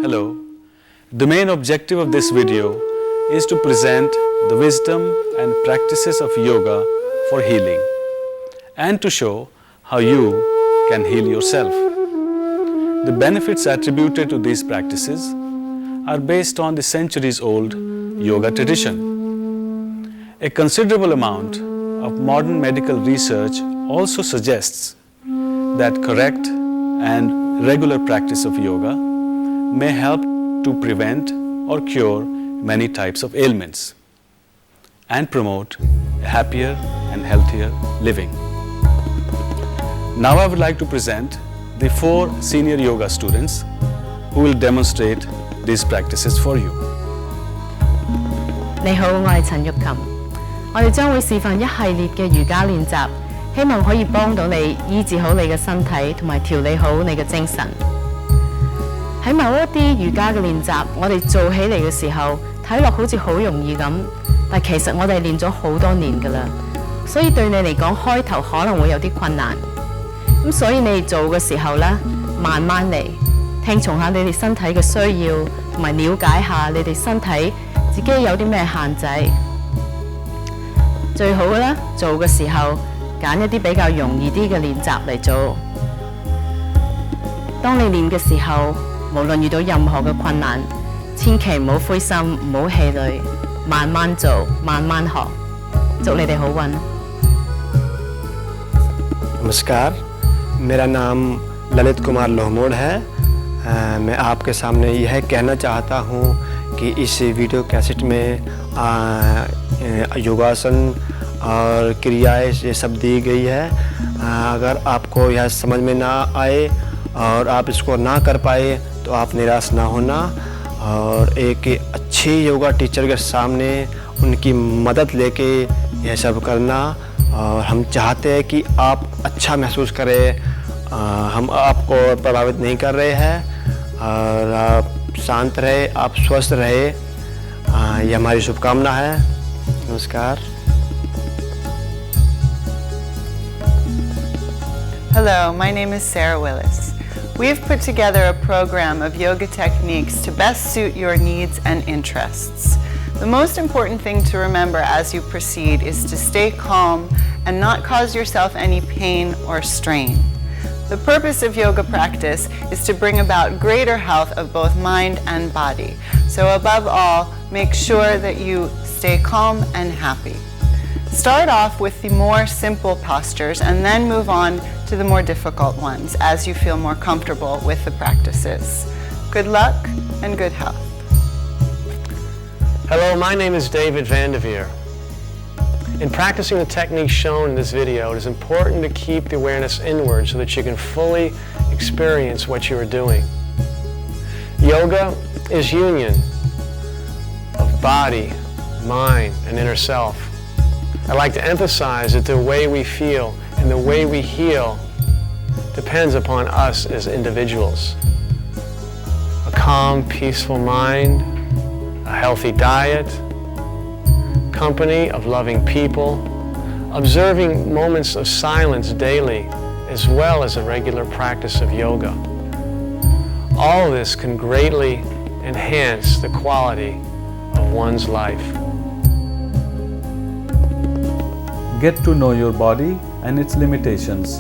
Hello. The main objective of this video is to present the wisdom and practices of yoga for healing and to show how you can heal yourself. The benefits attributed to these practices are based on the centuries-old yoga tradition. A considerable amount of modern medical research also suggests that correct and regular practice of yoga may help to prevent or cure many types of ailments and promote a happier and healthier living. Now I would like to present the 4 senior yoga students who will demonstrate these practices for you. 你好，我係陳玉琴。我哋將會示範一系列嘅瑜伽練習，希望可以幫到你醫治好你嘅身體，同埋調理好你嘅精神。喺某一啲瑜伽嘅練習，我哋做起嚟嘅時候，睇落好似好容易咁，但其實我哋練咗好多年㗎啦，所以對你嚟講開頭可能會有啲困難。咁所以你哋做嘅時候咧，慢慢嚟，聽從下你哋身體嘅需要，同埋了解下你哋身體自己有啲咩限制。最好嘅咧，做嘅時候揀一啲比較容易啲嘅練習嚟做。當你練嘅時候，無論遇到任何嘅困難，千祈唔好灰心，唔好氣餒，慢慢做，慢慢學。祝你哋好運。नमस्कार, मेरा नाम ललित कुमार लोहमोड़ है। मैं आपके सामने यह कहना चाहता हूँ कि इस वीडियो कैसेट में योगासन और क्रियाएं ये सब दी गई है। अगर आपको यह समझ में ना आए और आप इसको ना कर पाए तो आप निराश ना होना और एक अच्छे योगा टीचर के सामने उनकी मदद लेके यह सब करना। और हम चाहते हैं कि आप अच्छा महसूस करें। हम आपको प्रभावित नहीं कर रहे हैं और आप शांत रहे, आप स्वस्थ रहे, ये हमारी शुभकामना है। नमस्कार। Hello, my name is Sarah Willis. We've put together a program of yoga techniques to best suit your needs and interests. The most important thing to remember as you proceed is to stay calm and not cause yourself any pain or strain. The purpose of yoga practice is to bring about greater health of both mind and body. So above all, make sure that you stay calm and happy. Start off with the more simple postures and then move on to the more difficult ones as you feel more comfortable with the practices. Good luck and good health. Hello, my name is David Vanderveer. In practicing the techniques shown in this video, it is important to keep the awareness inward so that you can fully experience what you are doing. Yoga is union of body, mind, and inner self. I like to emphasize that the way we feel and the way we heal depends upon us as individuals. A calm, peaceful mind, a healthy diet, company of loving people, observing moments of silence daily, as well as a regular practice of yoga. All of this can greatly enhance the quality of one's life. Get to know your body and its limitations.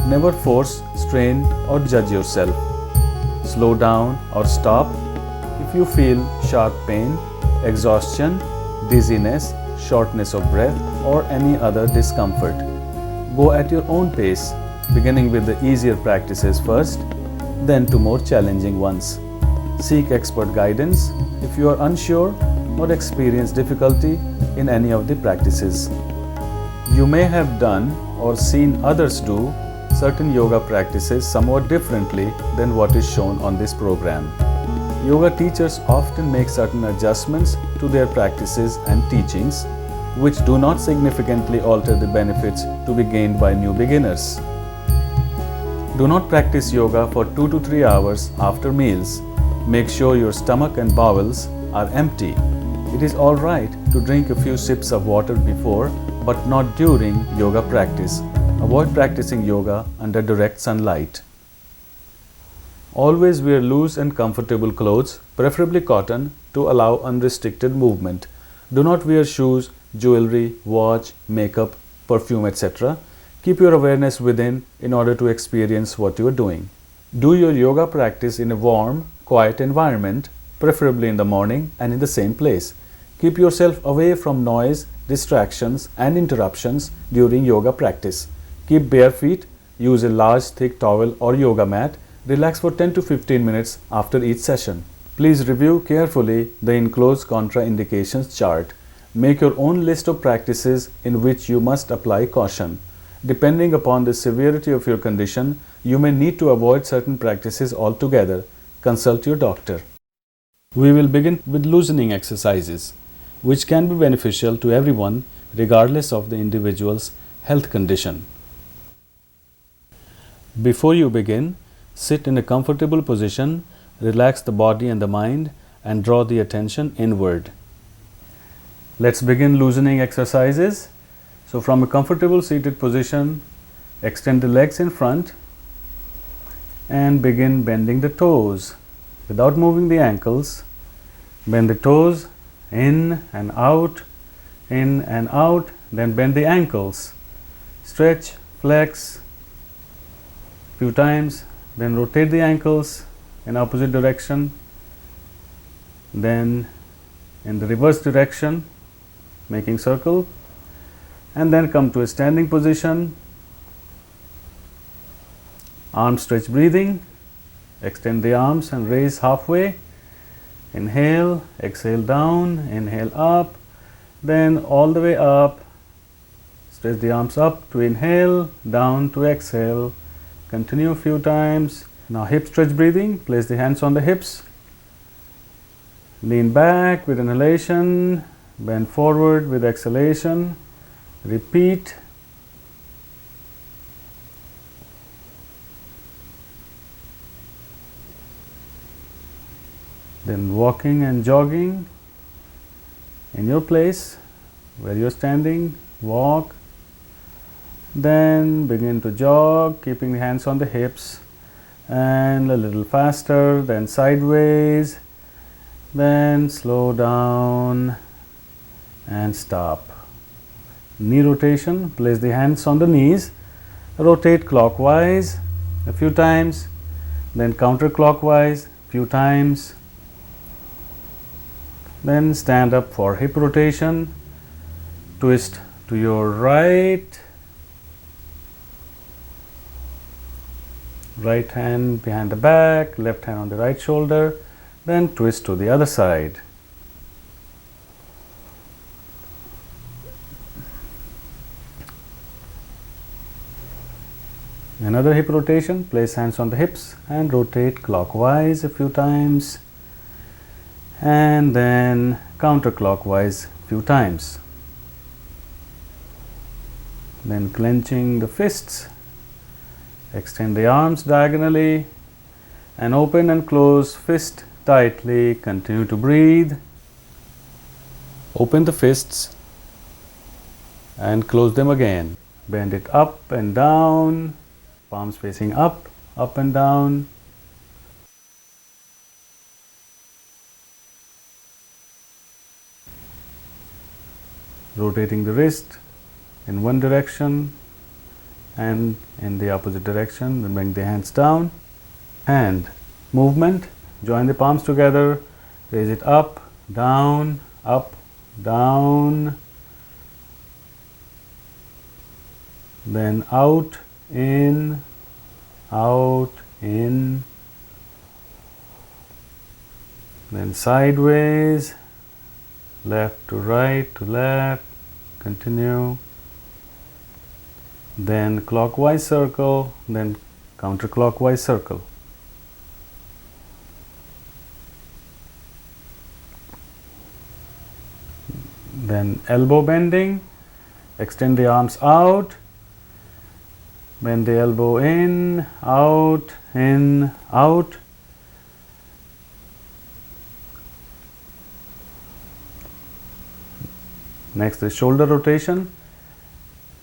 Never force, strain, or judge yourself. Slow down or stop if you feel sharp pain, exhaustion, dizziness, shortness of breath, or any other discomfort. Go at your own pace, beginning with the easier practices first, then to more challenging ones. Seek expert guidance if you are unsure or experience difficulty in any of the practices. You may have done or seen others do certain yoga practices somewhat differently than what is shown on this program. Yoga teachers often make certain adjustments to their practices and teachings, which do not significantly alter the benefits to be gained by new beginners. Do not practice yoga for 2 to 3 hours after meals. Make sure your stomach and bowels are empty. It is all right to drink a few sips of water before, but not during yoga practice. Avoid practicing yoga under direct sunlight. Always wear loose and comfortable clothes, preferably cotton, to allow unrestricted movement. Do not wear shoes, jewelry, watch, makeup, perfume, etc. Keep your awareness within in order to experience what you are doing. Do your yoga practice in a warm, quiet environment, preferably in the morning and in the same place. Keep yourself away from noise, distractions and interruptions during yoga practice. Keep bare feet, use a large thick towel or yoga mat, relax for 10 to 15 minutes after each session. Please review carefully the enclosed contraindications chart. Make your own list of practices in which you must apply caution. Depending upon the severity of your condition, you may need to avoid certain practices altogether. Consult your doctor. We will begin with loosening exercises, which can be beneficial to everyone regardless of the individual's health condition. Before you begin, sit in a comfortable position, relax the body and the mind, and draw the attention inward. Let's begin loosening exercises. So from a comfortable seated position, extend the legs in front and begin bending the toes without moving the ankles. Bend the toes in and out, then bend the ankles. Stretch, flex few times, then rotate the ankles in opposite direction, then in the reverse direction, making circle, and then come to a standing position. Arm stretch breathing, extend the arms and raise halfway. Inhale, exhale down, inhale up, then all the way up. Stretch the arms up to inhale, down to exhale. Continue a few times. Now hip stretch breathing, place the hands on the hips. Lean back with inhalation, bend forward with exhalation. Repeat. Then walking and jogging in your place where you're standing, walk. Then begin to jog, keeping the hands on the hips, and a little faster, then sideways, then slow down and stop. Knee rotation, place the hands on the knees, rotate clockwise a few times, then counterclockwise a few times. Then stand up for hip rotation, twist to your right, right hand behind the back, left hand on the right shoulder, then twist to the other side. Another hip rotation, place hands on the hips and rotate clockwise a few times, and then counterclockwise a few times. Then clenching the fists, extend the arms diagonally and open and close fist tightly. Continue to breathe. Open the fists and close them again. Bend it up and down, palms facing up, up and down. Rotating the wrist in one direction and in the opposite direction, then bring the hands down. Hand movement, join the palms together, raise it up, down, then out, in, then sideways, left to right to left, continue, then clockwise circle, then counterclockwise circle. Then elbow bending, extend the arms out, bend the elbow in, out, out. Next is shoulder rotation.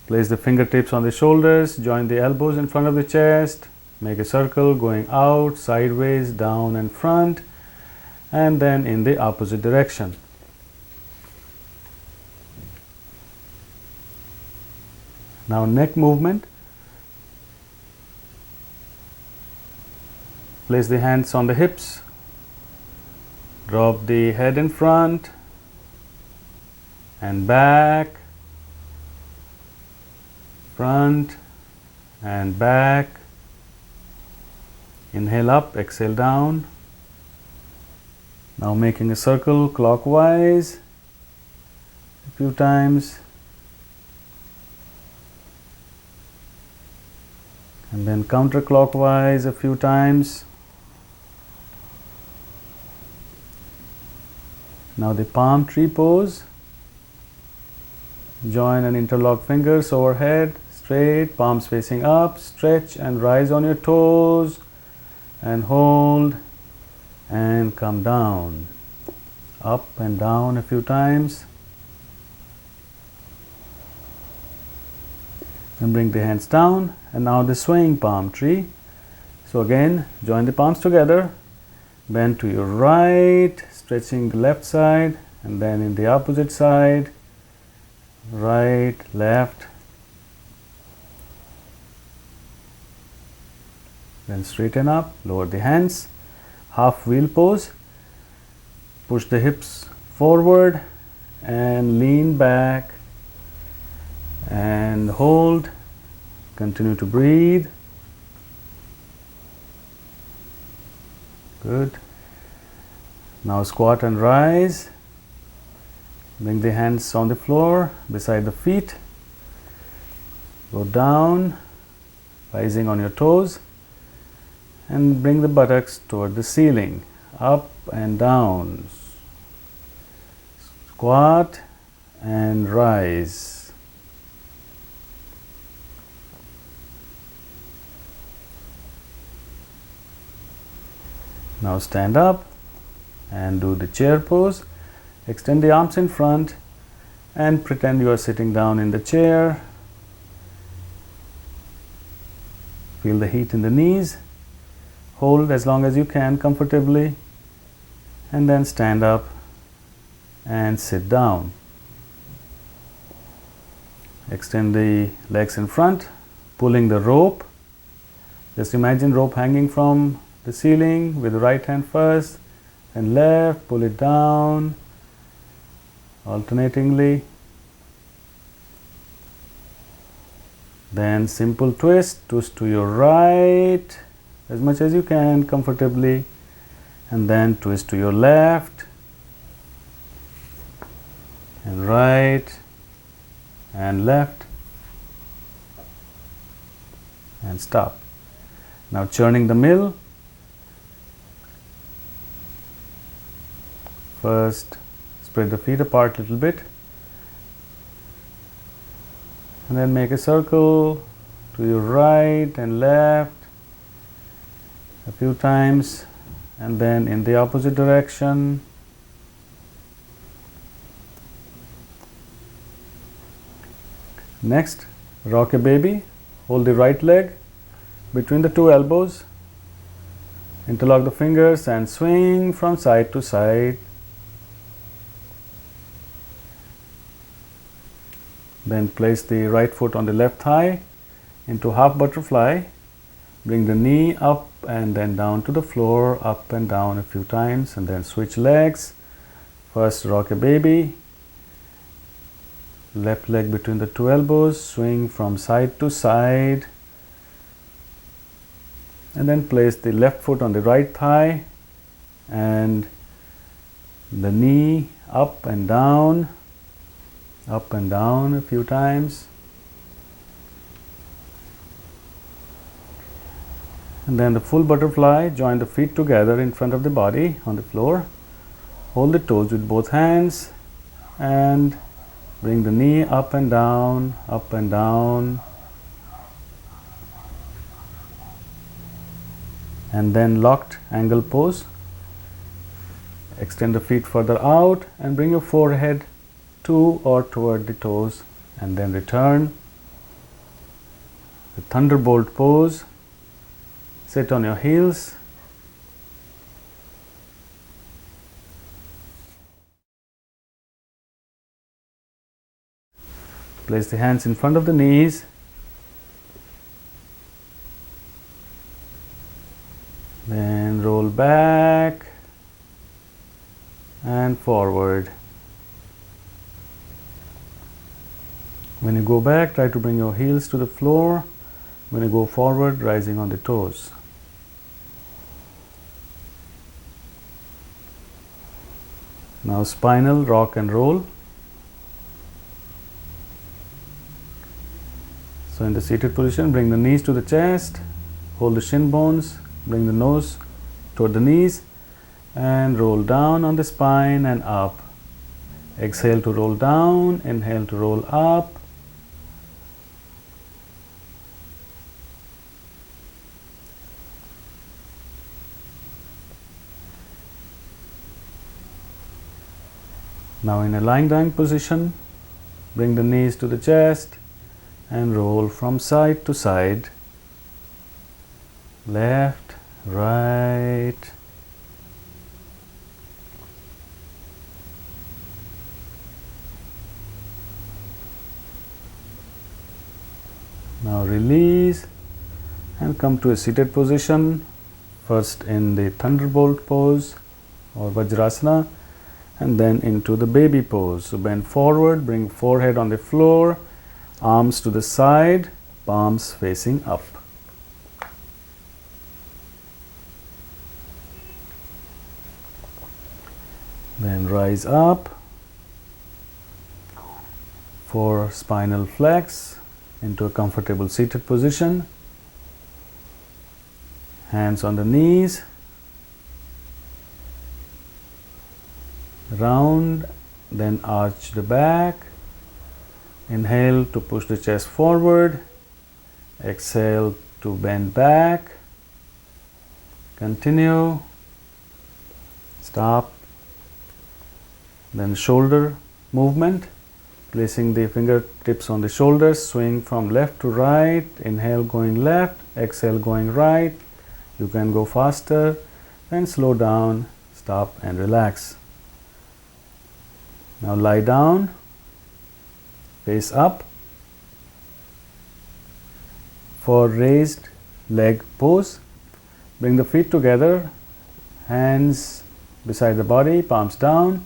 Place the fingertips on the shoulders, join the elbows in front of the chest, Make a circle going out, sideways, down and front, and then in the opposite direction. Now neck movement. Place the hands on the hips. Drop the head in front and back, front and back. Inhale up, exhale down. Now making a circle clockwise a few times. And then counterclockwise a few times. Now the palm tree pose. Join and interlock fingers overhead, straight, palms facing up. Stretch and rise on your toes and hold and come down. Up and down a few times. And bring the hands down. And now the swaying palm tree. So again, join the palms together. Bend to your right, stretching the left side, and then in the opposite side, right, left. Then straighten up, lower the hands, half wheel pose. Push the hips forward and lean back and hold. Continue to breathe. Good. Now squat and rise. Bring the hands on the floor beside the feet. Go down, rising on your toes, and bring the buttocks toward the ceiling. Up and down. Squat and rise. Now stand up and do the chair pose. Extend the arms in front and pretend you are sitting down in the chair. Feel the heat in the knees. Hold as long as you can comfortably, and then stand up and sit down. Extend the legs in front, pulling the rope. Just imagine rope hanging from the ceiling with the right hand first and left, pull it down alternatingly. Then simple twist to your right as much as you can comfortably, and then twist to your left and right and left and stop. Now churning the mill. First, spread the feet apart a little bit, and then make a circle to your right and left a few times, and then in the opposite direction. Next, rock a baby. Hold the right leg between the two elbows, interlock the fingers and swing from side to side. Then place the right foot on the left thigh into half butterfly. Bring the knee up and then down to the floor, up and down a few times, and then switch legs. First rock a baby. Left leg between the two elbows, swing from side to side. And then place the left foot on the right thigh and the knee up and down a few times. And then the full butterfly. Join the feet together in front of the body on the floor. Hold the toes with both hands and bring the knee up and down, up and down. And then locked angle pose. Extend the feet further out and bring your forehead to or toward the toes, and then return. The thunderbolt pose. Sit on your heels. Place the hands in front of the knees. Then roll back and forward. When you go back, try to bring your heels to the floor. When you go forward, rising on the toes. Now spinal rock and roll. So in the seated position, bring the knees to the chest, hold the shin bones, bring the nose toward the knees and roll down on the spine and up. Exhale to roll down, inhale to roll up. Now in a lying down position, bring the knees to the chest and roll from side to side, left, right. Now release and come to a seated position, first in the thunderbolt pose or Vajrasana, and then into the baby pose. So bend forward, bring forehead on the floor, arms to the side, palms facing up. Then rise up for spinal flex into a comfortable seated position. Hands on the knees. Round, then arch the back. Inhale to push the chest forward. Exhale to bend back. Continue. Stop. Then shoulder movement. Placing the fingertips on the shoulders, swing from left to right. Inhale going left, exhale going right. You can go faster. Then slow down, stop and relax. Now lie down, face up for raised leg pose. Bring the feet together, hands beside the body, palms down.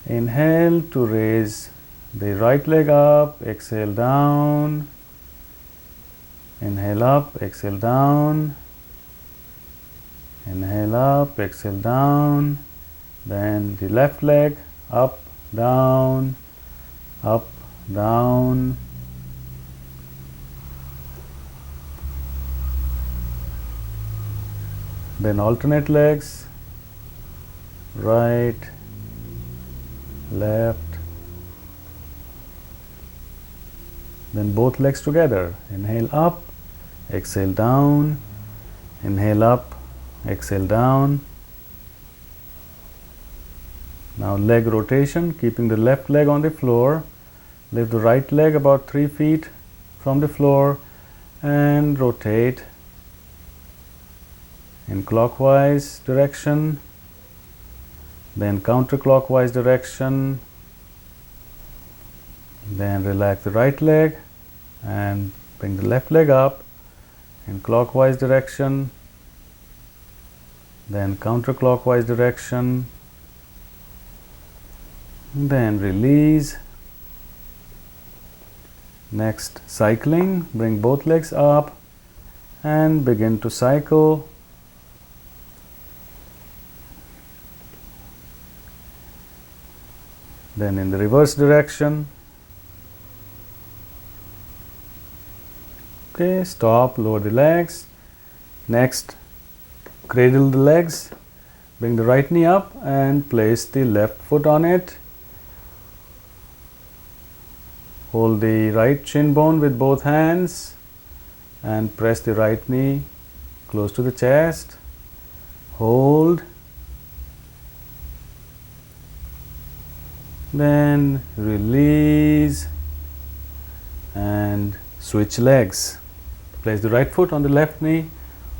Inhale to raise the right leg up, exhale down. Inhale up, exhale down. Inhale up, exhale down. Then the left leg up, down, up, down. Then alternate legs, right, left. Then both legs together. Inhale up, exhale down. Inhale up, exhale down. Now leg rotation, keeping the left leg on the floor. Lift the right leg about 3 feet from the floor and rotate in clockwise direction, then counterclockwise direction. Then relax the right leg and bring the left leg up in clockwise direction, then counterclockwise direction. Then release. Next, cycling. Bring both legs up and begin to cycle. Then in the reverse direction. Okay, stop, lower the legs. Next, cradle the legs. Bring the right knee up and place the left foot on it. Hold the right shin bone with both hands and press the right knee close to the chest. Hold. Then release and switch legs. Place the right foot on the left knee,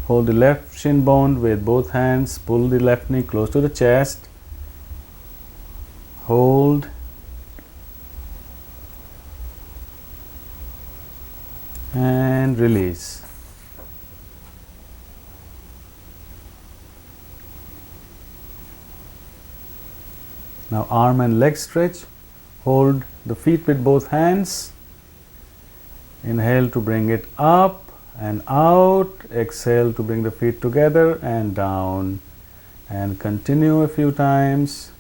hold the left shin bone with both hands, pull the left knee close to the chest, hold, and release. Now arm and leg stretch. Hold the feet with both hands. Inhale to bring it up and out. Exhale to bring the feet together and down. And continue a few times.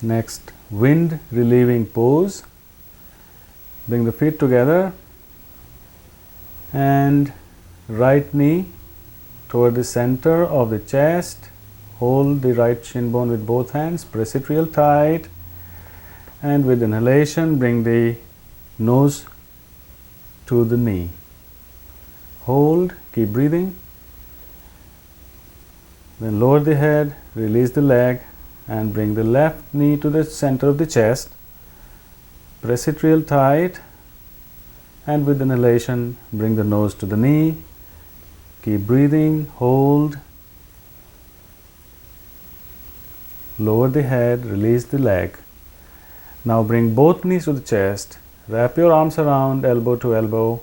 Next, wind relieving pose. Bring the feet together and right knee toward the center of the chest. Hold the right shin bone with both hands, press it real tight, and with inhalation bring the nose to the knee. Hold, keep breathing. Then lower the head, release the leg, and bring the left knee to the center of the chest. Press it real tight, and with inhalation bring the nose to the knee. Keep breathing, hold. Lower the head, release the leg. Now bring both knees to the chest. Wrap your arms around elbow to elbow.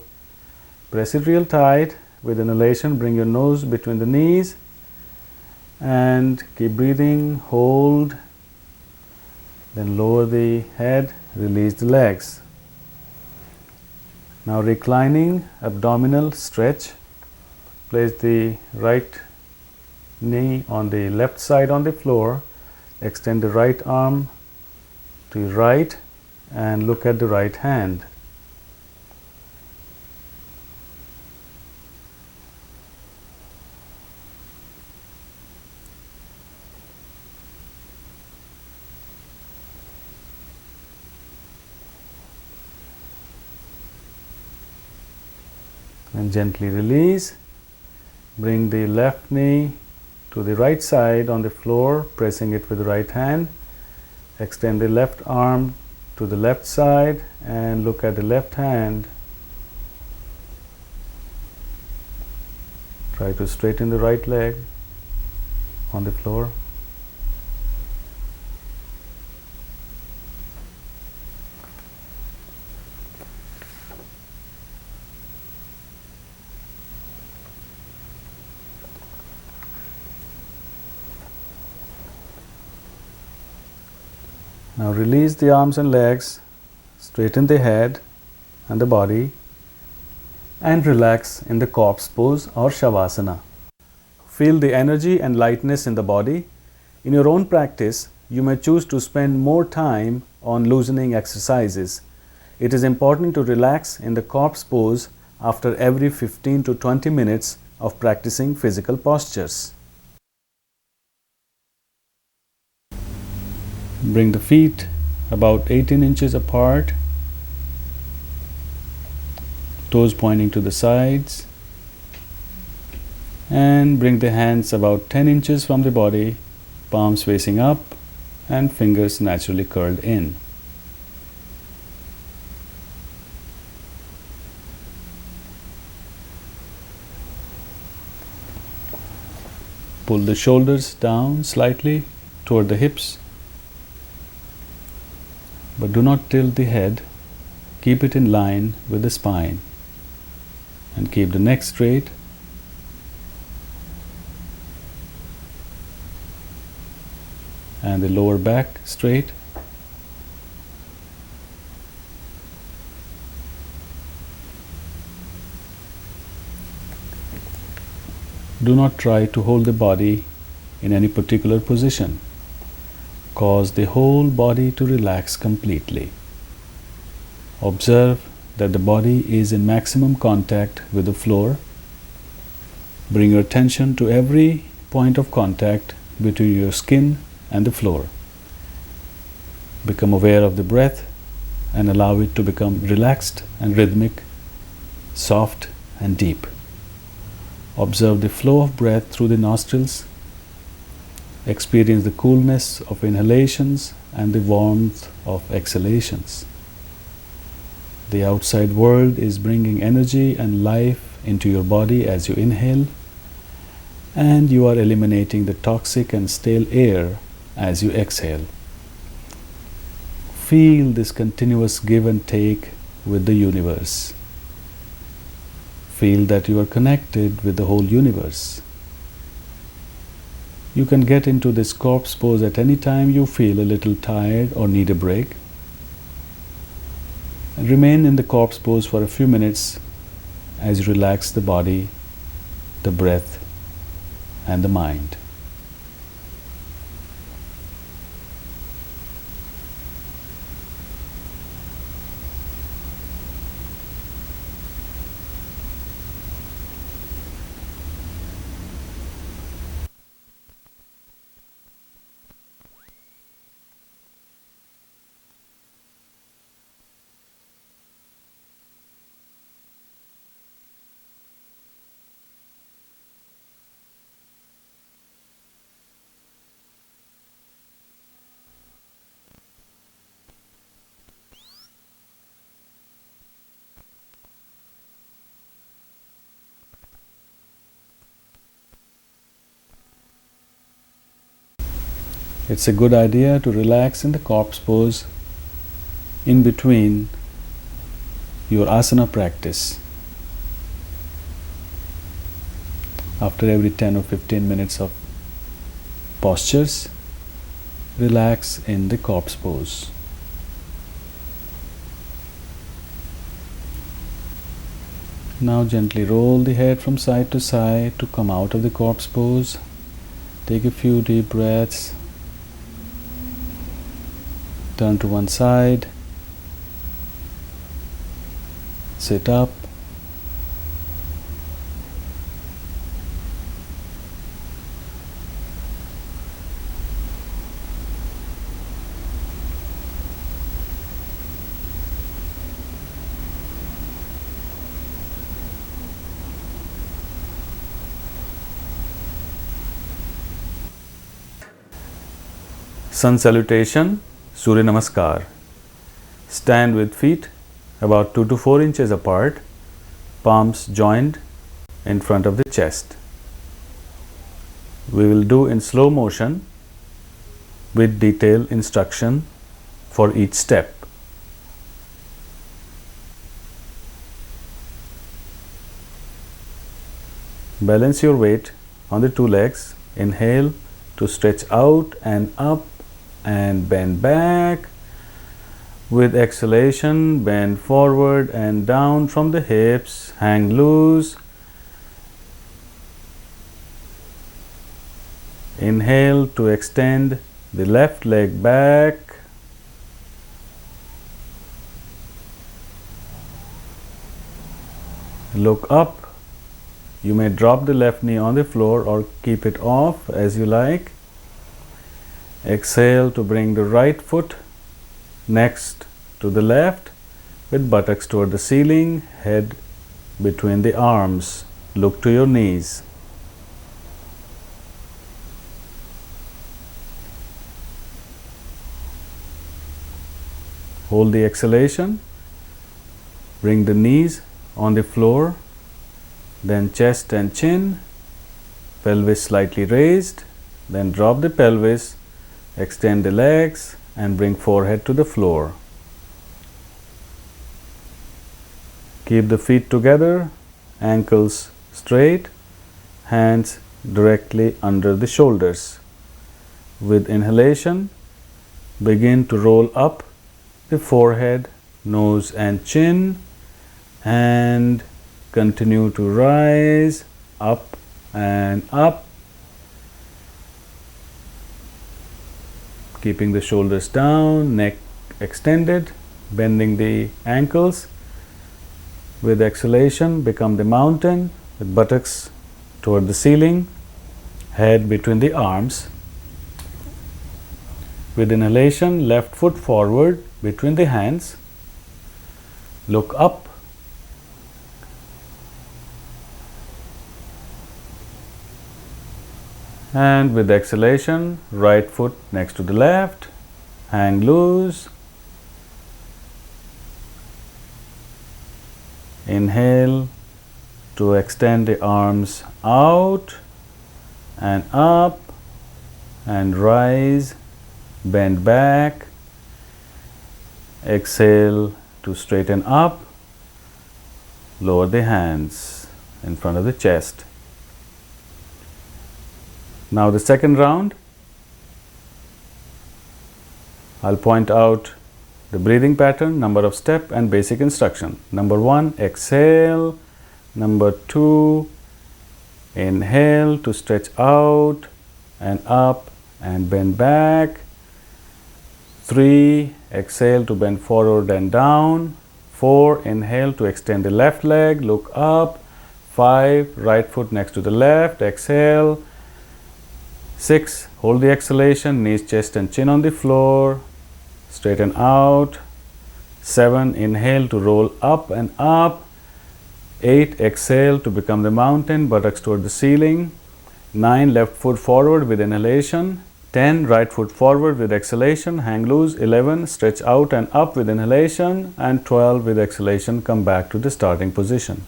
Press it real tight. With inhalation, bring your nose between the knees. And keep breathing, hold. Then lower the head, release the legs. Now reclining abdominal stretch. Place the right knee on the left side on the floor. Extend the right arm to your right and look at the right hand. And gently release. Bring the left knee to the right side on the floor, pressing it with the right hand. Extend the left arm to the left side and look at the left hand. Try to straighten the right leg on the floor. Now release the arms and legs, straighten the head and the body, and relax in the corpse pose or Shavasana. Feel the energy and lightness in the body. In your own practice, you may choose to spend more time on loosening exercises. It is important to relax in the corpse pose after every 15 to 20 minutes of practicing physical postures. Bring the feet about 18 inches apart, toes pointing to the sides, and bring the hands about 10 inches from the body, palms facing up and fingers naturally curled in. Pull the shoulders down slightly toward the hips, but do not tilt the head. Keep it in line with the spine and keep the neck straight. And the lower back straight. Do not try to hold the body in any particular position. Cause the whole body to relax completely. Observe that the body is in maximum contact with the floor. Bring your attention to every point of contact between your skin and the floor. Become aware of the breath and allow it to become relaxed and rhythmic, soft and deep. Observe the flow of breath through the nostrils. Experience the coolness of inhalations and the warmth of exhalations. The outside world is bringing energy and life into your body as you inhale, and you are eliminating the toxic and stale air as you exhale. Feel this continuous give and take with the universe. Feel that you are connected with the whole universe. You can get into this corpse pose at any time you feel a little tired or need a break. And remain in the corpse pose for a few minutes as you relax the body, the breath, and the mind. It's a good idea to relax in the corpse pose in between your asana practice. After every 10 or 15 minutes of postures, relax in the corpse pose. Now gently roll the head from side to side to come out of the corpse pose. Take a few deep breaths. Turn to one side. Sit up. Sun salutation, Surya Namaskar. Stand with feet about 2 to 4 inches apart, palms joined in front of the chest. We will do in slow motion with detailed instruction for each step. Balance your weight on the two legs. Inhale to stretch out and up and bend back. With exhalation, bend forward and down from the hips, hang loose. Inhale to extend the left leg back. Look up. You may drop the left knee on the floor or keep it off as you like. Exhale to bring the right foot next to the left with buttocks toward the ceiling, head between the arms. Look to your knees. Hold the exhalation. Bring the knees on the floor, then chest and chin, pelvis slightly raised, then drop the pelvis. Extend the legs and bring forehead to the floor. Keep the feet together, ankles straight, hands directly under the shoulders. With inhalation, begin to roll up the forehead, nose and chin, and continue to rise up and up. Keeping the shoulders down, neck extended, bending the ankles. With exhalation, become the mountain with buttocks toward the ceiling, head between the arms. With inhalation, left foot forward between the hands. Look up. And with exhalation, right foot next to the left, hang loose. Inhale to extend the arms out and up and rise, bend back. Exhale to straighten up, lower the hands in front of the chest. Now the second round, I'll point out the breathing pattern, number of step and basic instruction. Number 1, exhale. Number 2, inhale to stretch out and up and bend back. 3, exhale to bend forward and down. 4, inhale to extend the left leg, look up. 5, right foot next to the left, exhale. 6, hold the exhalation, knees, chest and chin on the floor, straighten out. 7, inhale to roll up and up. 8, exhale to become the mountain, buttocks toward the ceiling. 9, left foot forward with inhalation. 10, right foot forward with exhalation, hang loose. 11, stretch out and up with inhalation. And 12, with exhalation, come back to the starting position.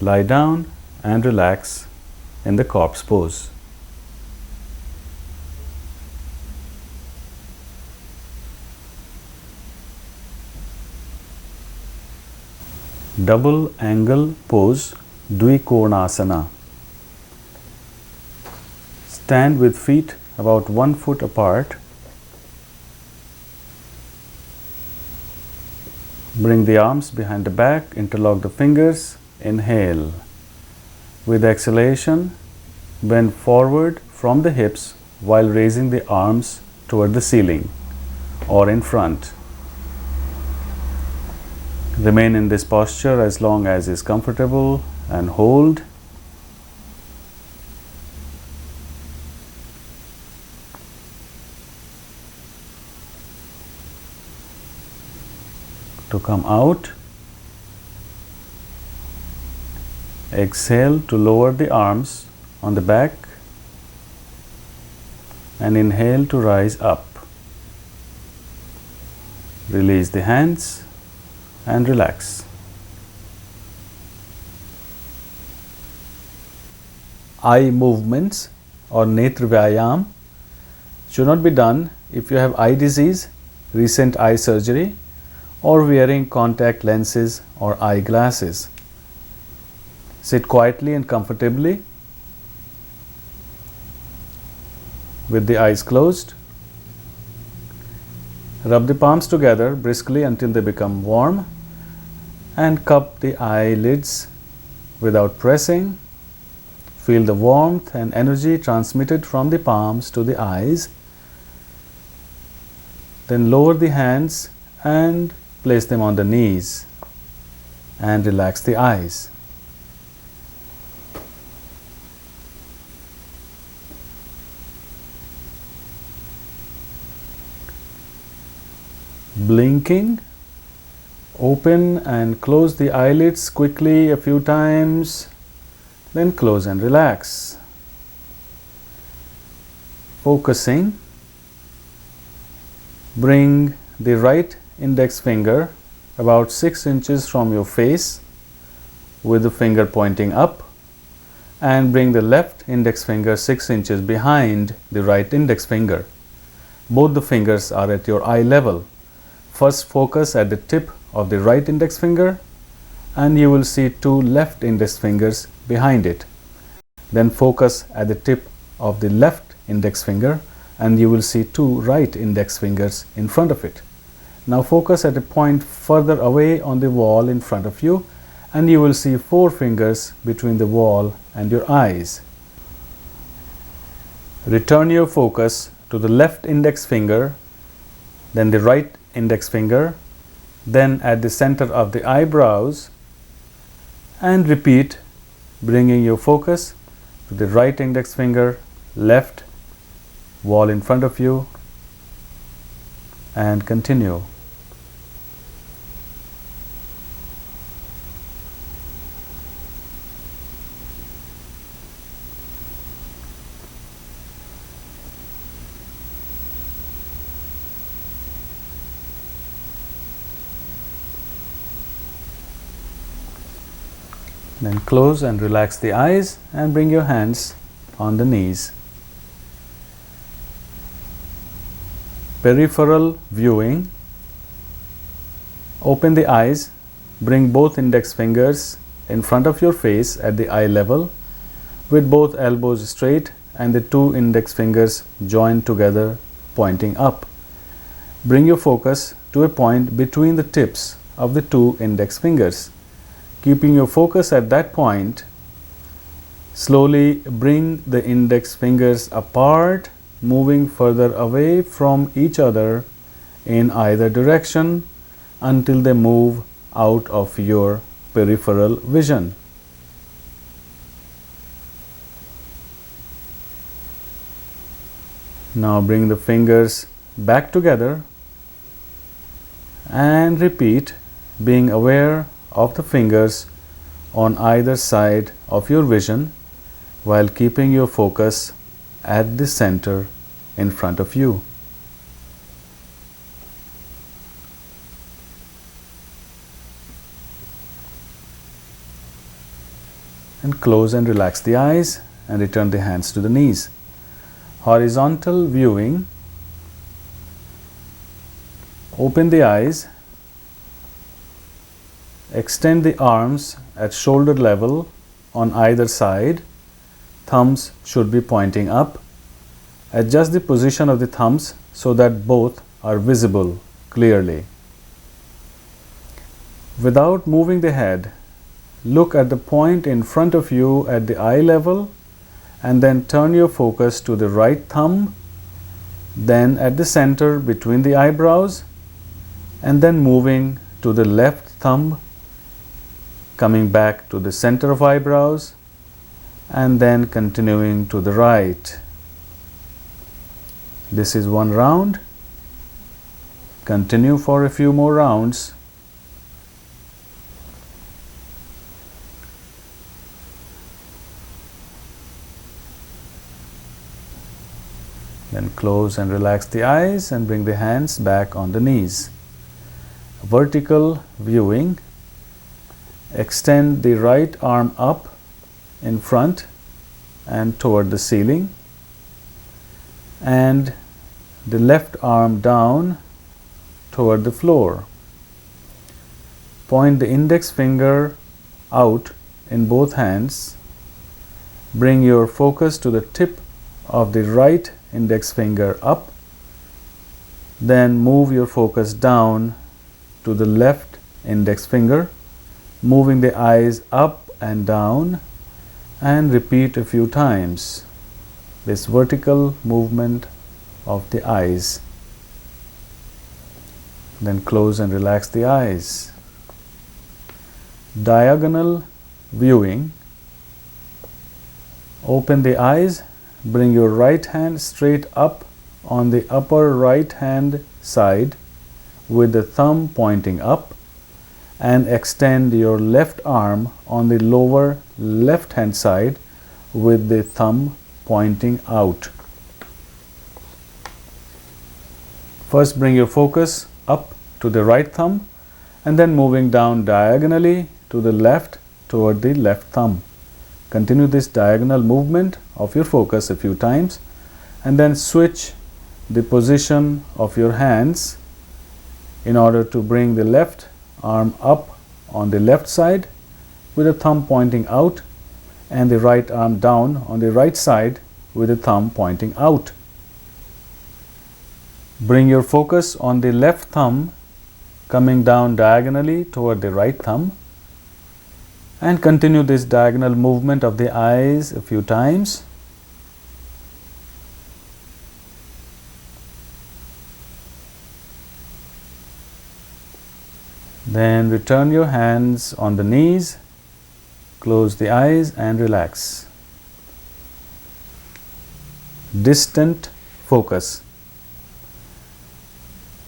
Lie down and relax in the corpse pose. Double angle pose, Dvikonasana. Stand with feet about 1 foot apart. Bring the arms behind the back, interlock the fingers. Inhale. With exhalation, bend forward from the hips while raising the arms toward the ceiling or in front. Remain in this posture as long as is comfortable and hold. To come out, exhale to lower the arms on the back and inhale to rise up. Release the hands and relax. Eye movements or netra vyayam should not be done if you have eye disease, recent eye surgery, or wearing contact lenses or eyeglasses. Sit quietly and comfortably with the eyes closed. Rub the palms together briskly until they become warm and cup the eyelids without pressing. Feel the warmth and energy transmitted from the palms to the eyes. Then lower the hands and place them on the knees and relax the eyes. Blinking, open and close the eyelids quickly a few times, then close and relax. Focusing, bring the right index finger about 6 inches from your face with the finger pointing up, and bring the left index finger 6 inches behind the right index finger. Both the fingers are at your eye level. First focus at the tip of the right index finger and you will see 2 left index fingers behind it. Then focus at the tip of the left index finger and you will see 2 right index fingers in front of it. Now focus at a point further away on the wall in front of you and you will see 4 fingers between the wall and your eyes. Return your focus to the left index finger, then the right index finger, then at the center of the eyebrows, and repeat, bringing your focus to the right index finger, left, wall in front of you, and continue. Then close and relax the eyes and bring your hands on the knees. Peripheral viewing. Open the eyes, bring both index fingers in front of your face at the eye level with both elbows straight and the two index fingers joined together pointing up. Bring your focus to a point between the tips of the two index fingers. Keeping your focus at that point, slowly bring the index fingers apart, moving further away from each other in either direction until they move out of your peripheral vision. Now bring the fingers back together and repeat, being aware of the fingers on either side of your vision while keeping your focus at the center in front of you. And close and relax the eyes and return the hands to the knees. Horizontal viewing. Open the eyes. Extend the arms at shoulder level on either side. Thumbs should be pointing up. Adjust the position of the thumbs so that both are visible clearly. Without moving the head, look at the point in front of you at the eye level and then turn your focus to the right thumb, then at the center between the eyebrows, and then moving to the left thumb, coming back to the center of eyebrows, and then continuing to the right. This is one round. Continue for a few more rounds. Then close and relax the eyes and bring the hands back on the knees. Vertical viewing. Extend the right arm up in front and toward the ceiling, and the left arm down toward the floor. Point the index finger out in both hands. Bring your focus to the tip of the right index finger up. Then move your focus down to the left index finger, moving the eyes up and down, and repeat a few times this vertical movement of the eyes. Then close and relax the eyes. Diagonal viewing. Open the eyes, bring your right hand straight up on the upper right hand side with the thumb pointing up, and extend your left arm on the lower left hand side with the thumb pointing out. First bring your focus up to the right thumb and then moving down diagonally to the left toward the left thumb. Continue this diagonal movement of your focus a few times and then switch the position of your hands in order to bring the left arm up on the left side with the thumb pointing out and the right arm down on the right side with the thumb pointing out. Bring your focus on the left thumb coming down diagonally toward the right thumb and continue this diagonal movement of the eyes a few times. Then return your hands on the knees, close the eyes and relax. Distant focus.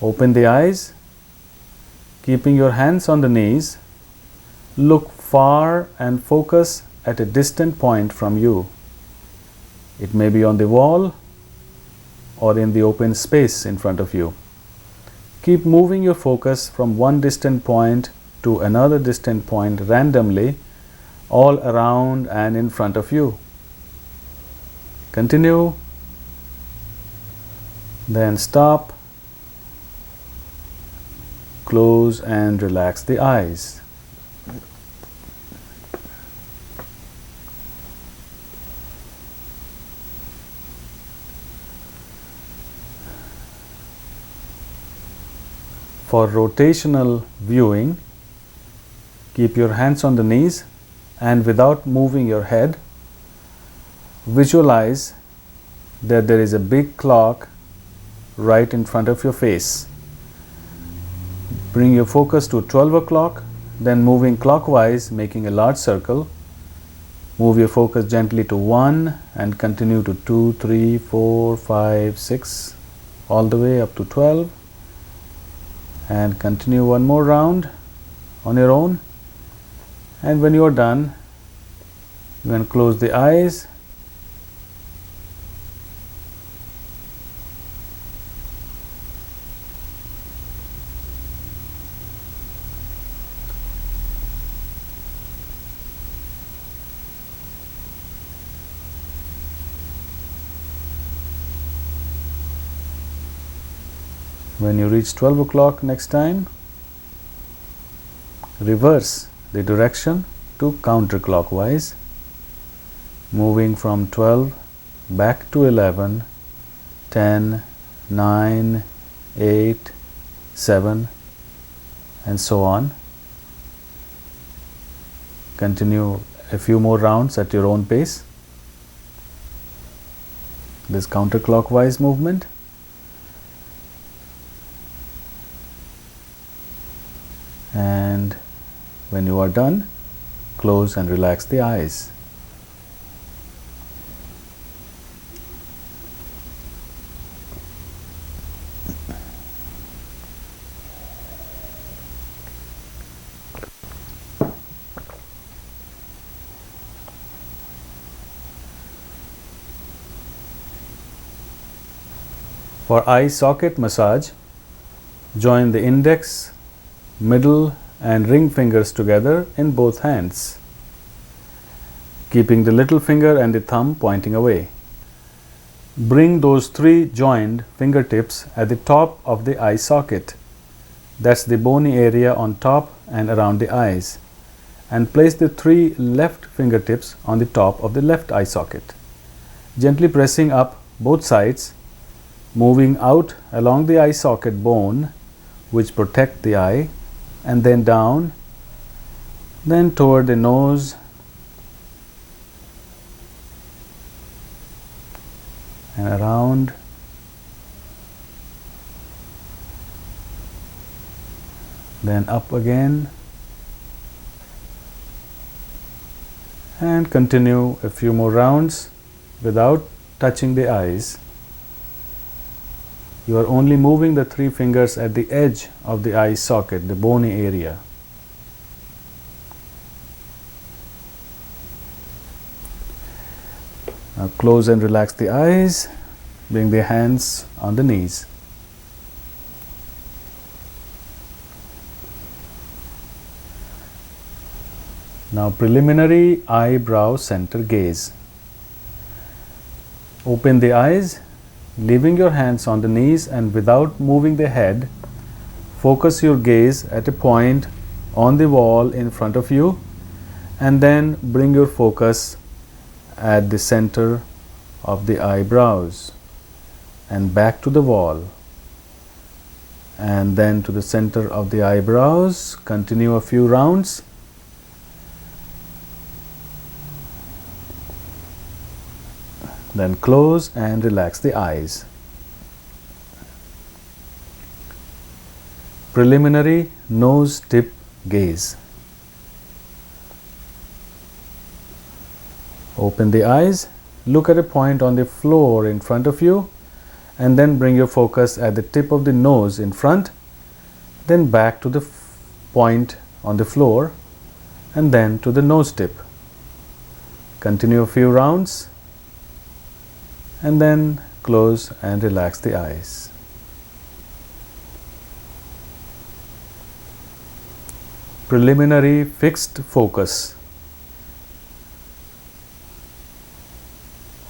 Open the eyes, keeping your hands on the knees. Look far and focus at a distant point from you. It may be on the wall or in the open space in front of you. Keep moving your focus from one distant point to another distant point randomly all around and in front of you. Continue, then stop, close and relax the eyes. For rotational viewing, keep your hands on the knees and without moving your head, visualize that there is a big clock right in front of your face. Bring your focus to 12 o'clock, then moving clockwise, making a large circle. Move your focus gently to 1 and continue to 2, 3, 4, 5, 6, all the way up to 12. And continue one more round on your own. And when you are done, you can close the eyes. When you reach 12 o'clock next time, reverse the direction to counterclockwise, moving from 12 back to 11, 10, 9, 8, 7, and so on. Continue a few more rounds at your own pace. This counterclockwise movement. And when you are done, close and relax the eyes. For eye socket massage, join the index, middle and ring fingers together in both hands, keeping the little finger and the thumb pointing away. Bring those three joined fingertips at the top of the eye socket, that's the bony area on top and around the eyes, and place the three left fingertips on the top of the left eye socket, gently pressing up both sides, moving out along the eye socket bone which protect the eye, and then down, then toward the nose, and around, then up again, and continue a few more rounds without touching the eyes. You are only moving the three fingers at the edge of the eye socket, the bony area. Now close and relax the eyes. Bring the hands on the knees. Now preliminary eyebrow center gaze. Open the eyes, leaving your hands on the knees, and without moving the head, focus your gaze at a point on the wall in front of you, and then bring your focus at the center of the eyebrows and back to the wall, and then to the center of the eyebrows. Continue a few rounds. Then close and relax the eyes. Preliminary nose tip gaze. Open the eyes, look at a point on the floor in front of you, and then bring your focus at the tip of the nose in front, then back to the point on the floor, and then to the nose tip. Continue a few rounds, and then close and relax the eyes. Preliminary fixed focus.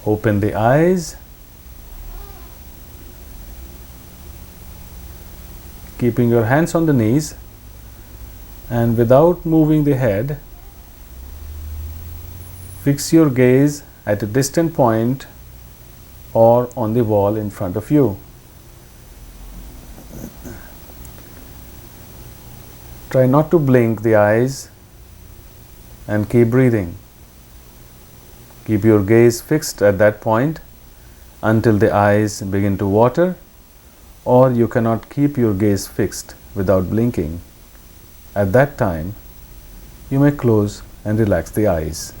Open the eyes. Keeping your hands on the knees, and without moving the head, fix your gaze at a distant point or on the wall in front of you. Try not to blink the eyes and keep breathing. Keep your gaze fixed at that point until the eyes begin to water, or you cannot keep your gaze fixed without blinking. At that time, you may close and relax the eyes.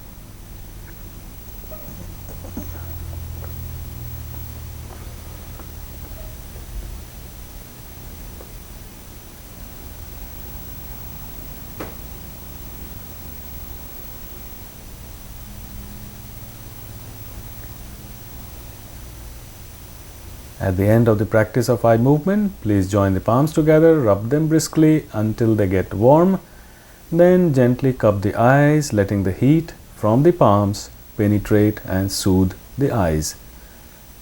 At the end of the practice of eye movement, please join the palms together, rub them briskly until they get warm. Then gently cup the eyes, letting the heat from the palms penetrate and soothe the eyes.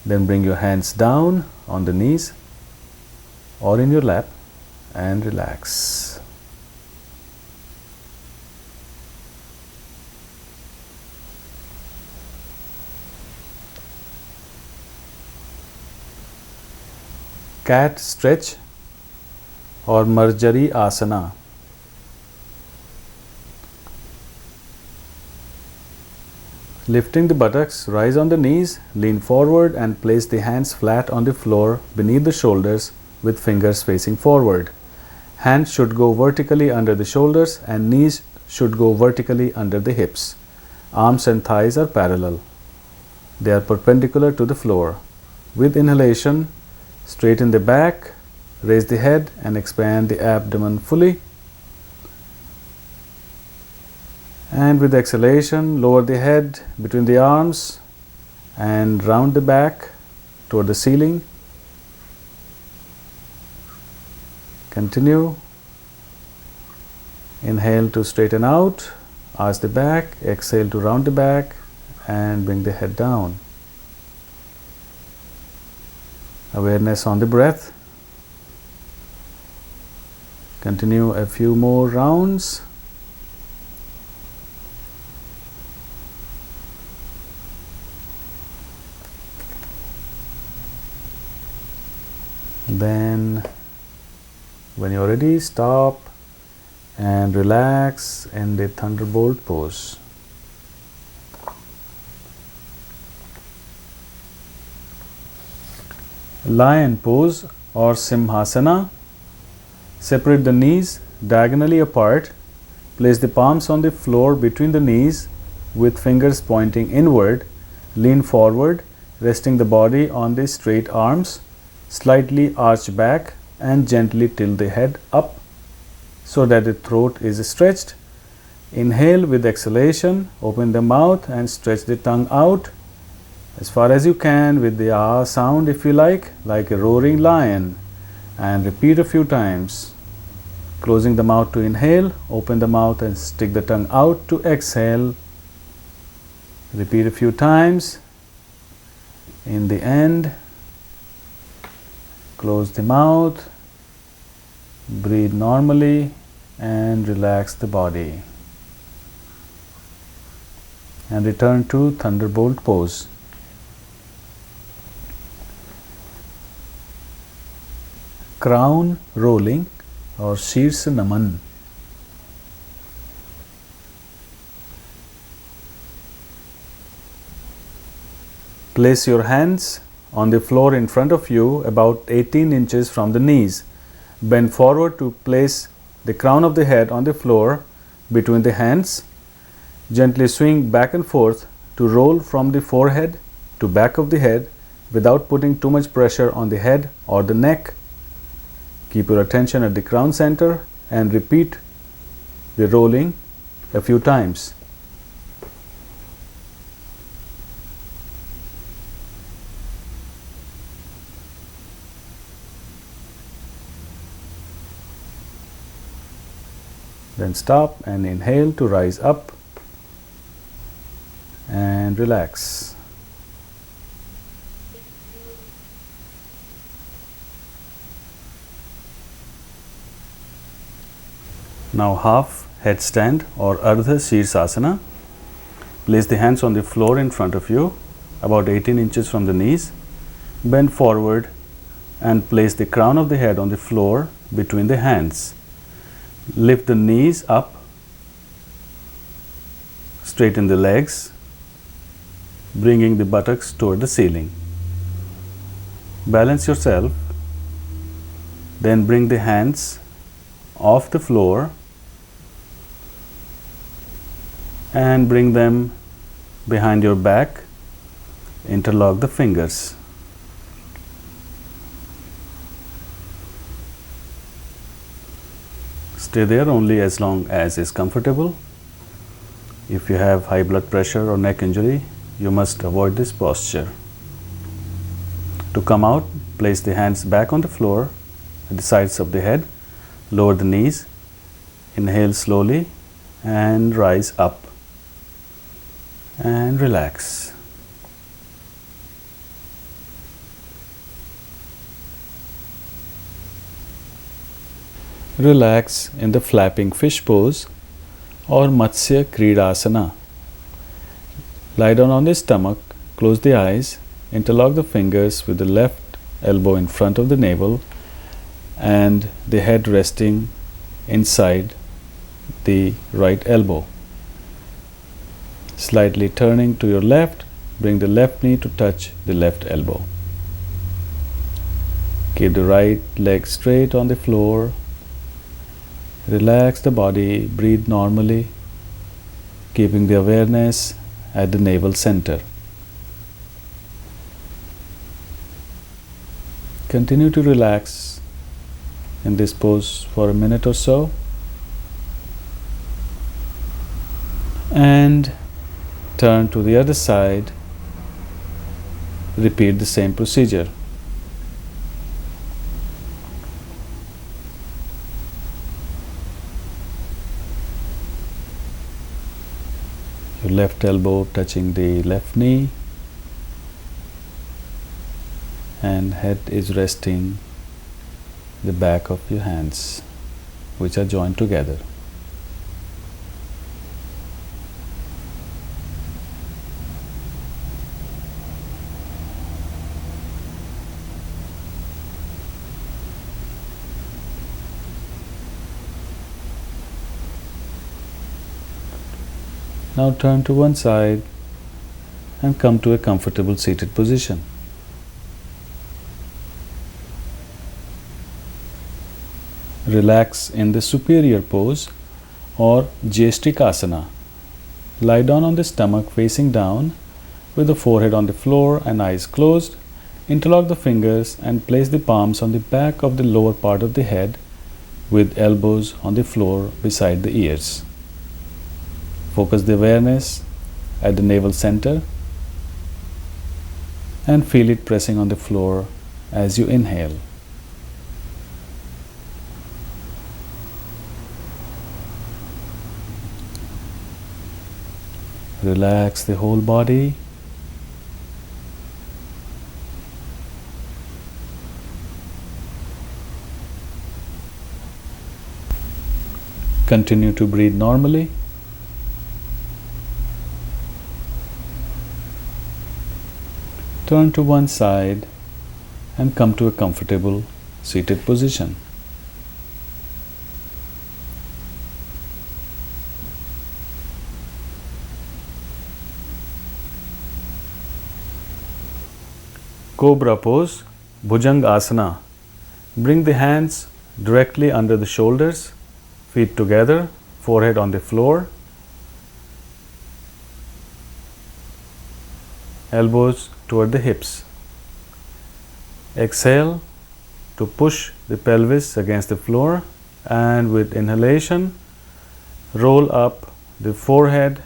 Then bring your hands down on the knees or in your lap and relax. Cat stretch or Marjari asana. Lifting the buttocks, rise on the knees, lean forward and place the hands flat on the floor beneath the shoulders with fingers facing forward. Hands should go vertically under the shoulders and knees should go vertically under the hips. Arms and thighs are parallel. They are perpendicular to the floor. With inhalation, straighten the back, raise the head and expand the abdomen fully. And with exhalation, lower the head between the arms and round the back toward the ceiling. Continue. Inhale to straighten out, arch the back, exhale to round the back and bring the head down. Awareness on the breath. Continue a few more rounds. Then, when you're ready, stop and relax in the thunderbolt pose. Lion pose or Simhasana. Separate the knees diagonally apart. Place the palms on the floor between the knees with fingers pointing inward. Lean forward, resting the body on the straight arms. Slightly arch back and gently tilt the head up so that the throat is stretched. Inhale with exhalation, open the mouth and stretch the tongue out as far as you can with the ah sound if you like a roaring lion, and repeat a few times. Closing the mouth to inhale, open the mouth and stick the tongue out to exhale. Repeat a few times. In the end, close the mouth, breathe normally and relax the body. And return to thunderbolt pose. Crown rolling or Shirsha Naman. Place your hands on the floor in front of you about 18 inches from the knees. Bend forward to place the crown of the head on the floor between the hands. Gently swing back and forth to roll from the forehead to back of the head without putting too much pressure on the head or the neck. Keep your attention at the crown center and repeat the rolling a few times. Then stop and inhale to rise up and relax. Now half headstand or Ardha Shirsasana. Place the hands on the floor in front of you, about 18 inches from the knees. Bend forward and place the crown of the head on the floor between the hands. Lift the knees up, straighten the legs, bringing the buttocks toward the ceiling. Balance yourself, then bring the hands off the floor and bring them behind your back. Interlock the fingers. Stay there only as long as is comfortable. If you have high blood pressure or neck injury, you must avoid this posture. To come out, place the hands back on the floor at the sides of the head. Lower the knees. Inhale slowly and rise up. And relax. Relax in the flapping fish pose or Matsya Kridasana. Lie down on the stomach, close the eyes, interlock the fingers with the left elbow in front of the navel and the head resting inside the right elbow. Slightly turning to your left, bring the left knee to touch the left elbow. Keep the right leg straight on the floor. Relax the body, breathe normally, keeping the awareness at the navel center. Continue to relax in this pose for a minute or so. And turn to the other side. Repeat the same procedure. Your left elbow touching the left knee and head is resting the back of your hands, which are joined together. Now turn to one side and come to a comfortable seated position. Relax in the superior pose or Jeshtikasana. Lie down on the stomach facing down with the forehead on the floor and eyes closed. Interlock the fingers and place the palms on the back of the lower part of the head with elbows on the floor beside the ears. Focus the awareness at the navel center and feel it pressing on the floor as you inhale. Relax the whole body. Continue to breathe normally. Turn to one side and come to a comfortable seated position. Cobra pose, Bhujanga Asana. Bring the hands directly under the shoulders, feet together, forehead on the floor, elbows toward the hips. Exhale to push the pelvis against the floor, and with inhalation, roll up the forehead,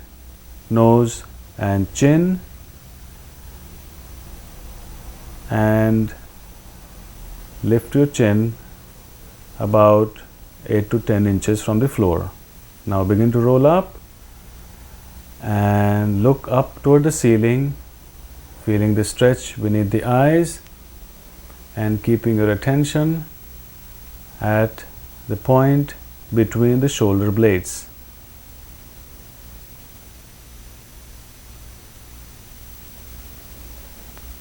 nose and chin, and lift your chin about 8 to 10 inches from the floor. Now begin to roll up and look up toward the ceiling, feeling the stretch beneath the eyes and keeping your attention at the point between the shoulder blades.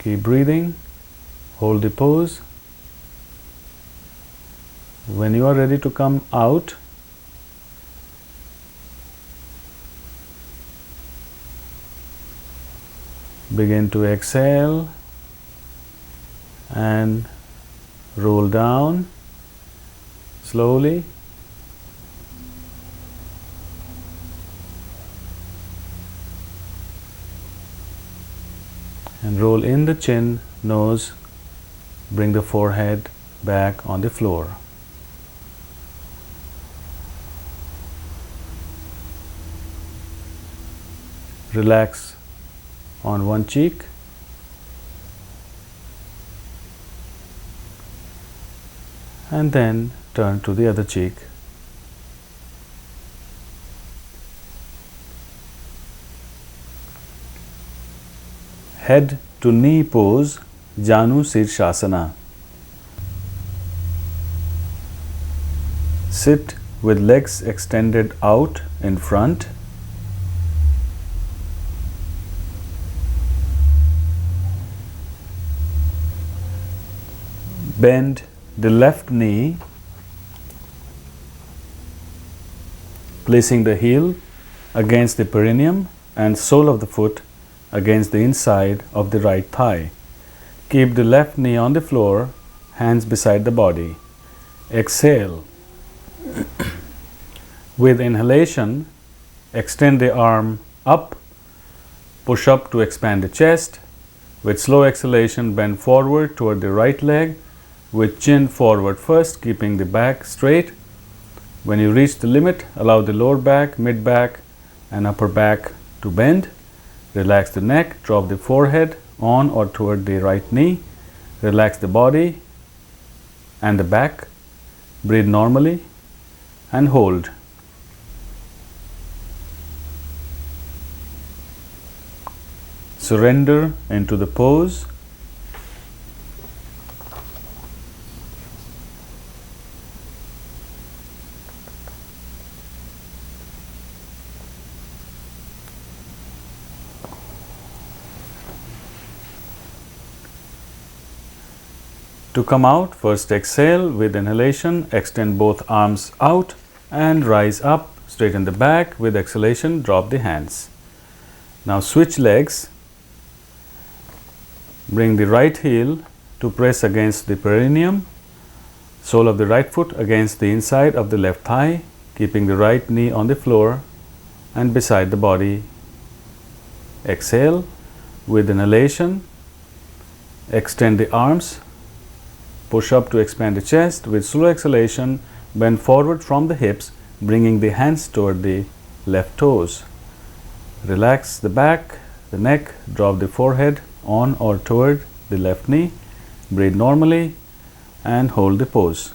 Keep breathing, hold the pose. When you are ready to come out, begin to exhale and roll down slowly. And roll in the chin, nose, bring the forehead back on the floor. Relax on one cheek. And then turn to the other cheek. Head to knee pose, Janu Shirshasana. Sit with legs extended out in front. Bend the left knee, placing the heel against the perineum and sole of the foot against the inside of the right thigh. Keep the left knee on the floor, hands beside the body. Exhale. With inhalation, extend the arm up, push up to expand the chest. With slow exhalation, bend forward toward the right leg, with chin forward first, keeping the back straight. When you reach the limit, allow the lower back, mid back, and upper back to bend. Relax the neck, drop the forehead on or toward the right knee. Relax the body and the back. Breathe normally and hold. Surrender into the pose. To come out, first exhale with inhalation, extend both arms out and rise up, straighten the back. With exhalation, drop the hands. Now switch legs. Bring the right heel to press against the perineum, sole of the right foot against the inside of the left thigh, keeping the right knee on the floor and beside the body. Exhale. With inhalation, extend the arms. Push up to expand the chest. With slow exhalation, bend forward from the hips, bringing the hands toward the left toes. Relax the back, the neck, drop the forehead on or toward the left knee. Breathe normally and hold the pose.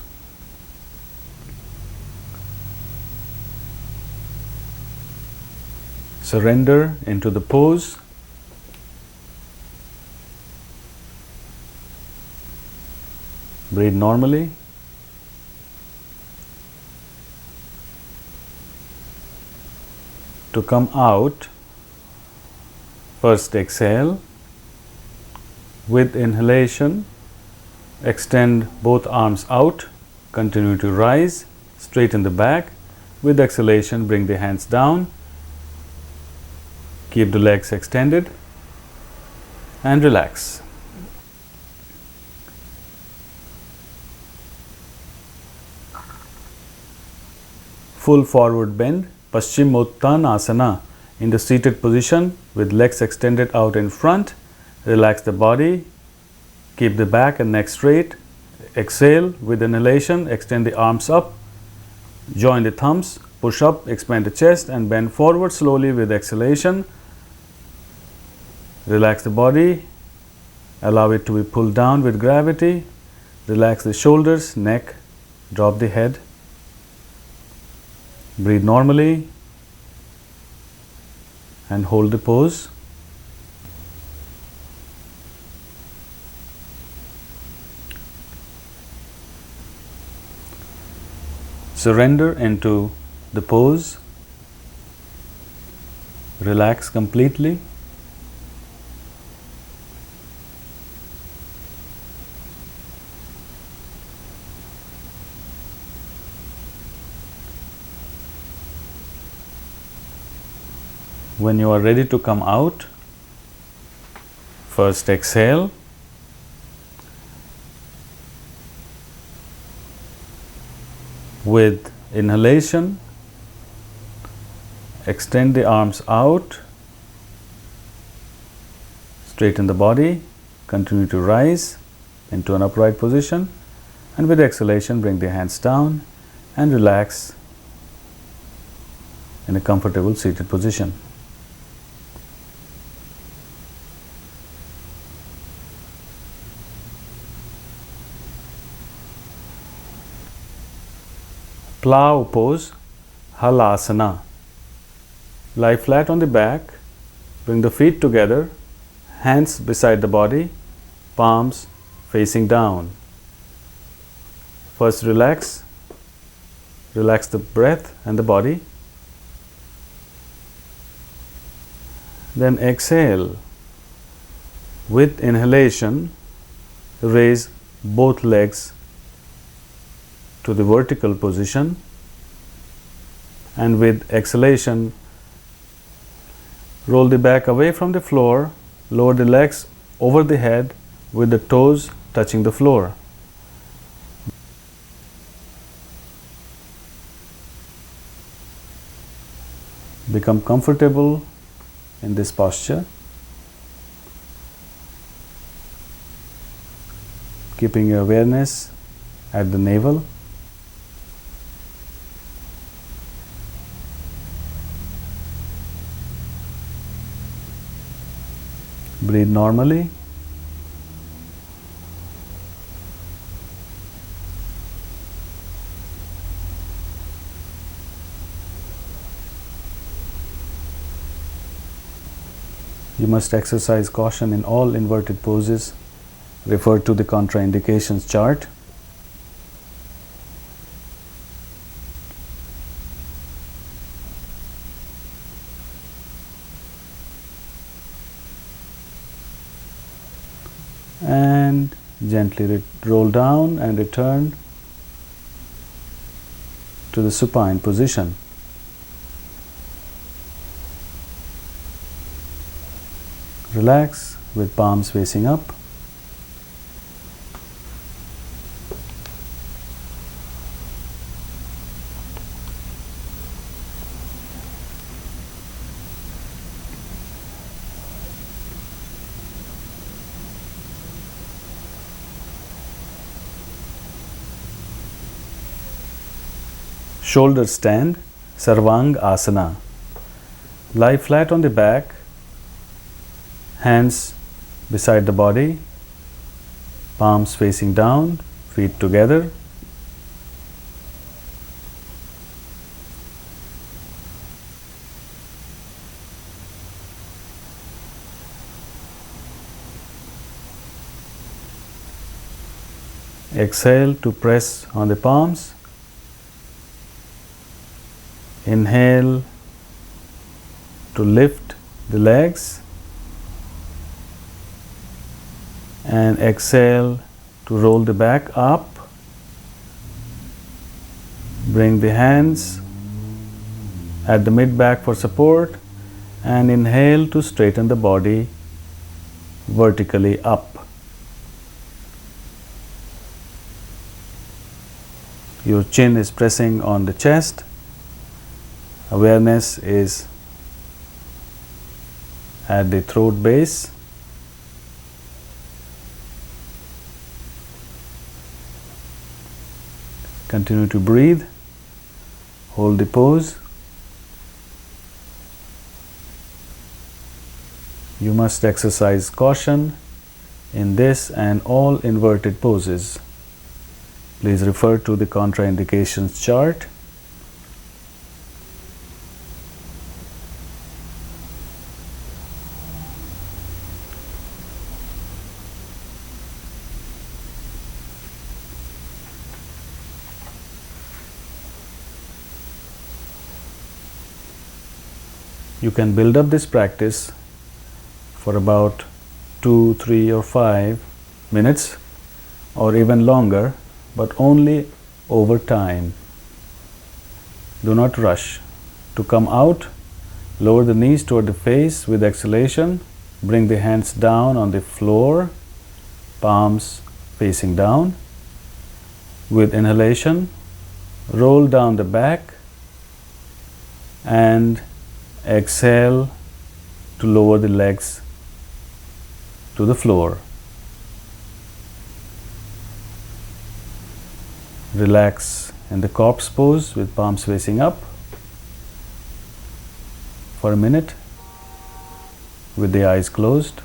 Surrender into the pose. Breathe normally. To come out, first exhale. With inhalation, extend both arms out. Continue to rise, straighten the back. With exhalation, bring the hands down. Keep the legs extended and relax. Full forward bend, Paschimottanasana, in the seated position with legs extended out in front. Relax the body, keep the back and neck straight. Exhale with inhalation, extend the arms up, join the thumbs, push up, expand the chest and bend forward slowly with exhalation. Relax the body, allow it to be pulled down with gravity. Relax the shoulders, neck, drop the head. Breathe normally and hold the pose. Surrender into the pose. Relax completely. When you are ready to come out, first exhale. With inhalation, extend the arms out, straighten the body, continue to rise into an upright position, and with exhalation, bring the hands down and relax in a comfortable seated position. Plow pose, halasana. Lie flat on the back, bring the feet together, hands beside the body, palms facing down. First relax the breath and the body. Then exhale. With inhalation, raise both legs to the vertical position, and with exhalation, roll the back away from the floor, lower the legs over the head with the toes touching the floor. Become comfortable in this posture, keeping your awareness at the navel. Breathe normally. You must exercise caution in all inverted poses. Refer to the contraindications chart. And gently roll down and return to the supine position. Relax with palms facing up. Shoulder stand, Sarvang Asana. Lie flat on the back, hands beside the body, palms facing down, feet together. Exhale to press on the palms. Inhale to lift the legs, and exhale to roll the back up. Bring the hands at the mid back for support, and inhale to straighten the body vertically up. Your chin is pressing on the chest. Awareness is at the throat base. Continue to breathe. Hold the pose. You must exercise caution in this and all inverted poses. Please refer to the contraindications chart. You can build up this practice for about 2, 3 or 5 minutes or even longer, but only over time. Do not rush. To come out, lower the knees toward the face with exhalation. Bring the hands down on the floor, palms facing down. With inhalation, roll down the back and exhale to lower the legs to the floor. Relax in the corpse pose with palms facing up for a minute with the eyes closed.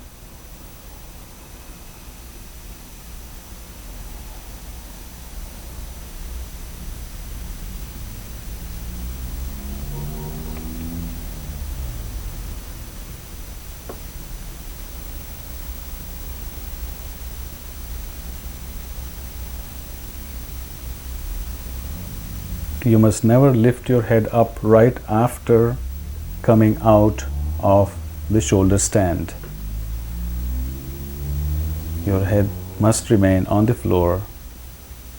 You must never lift your head up right after coming out of the shoulder stand. Your head must remain on the floor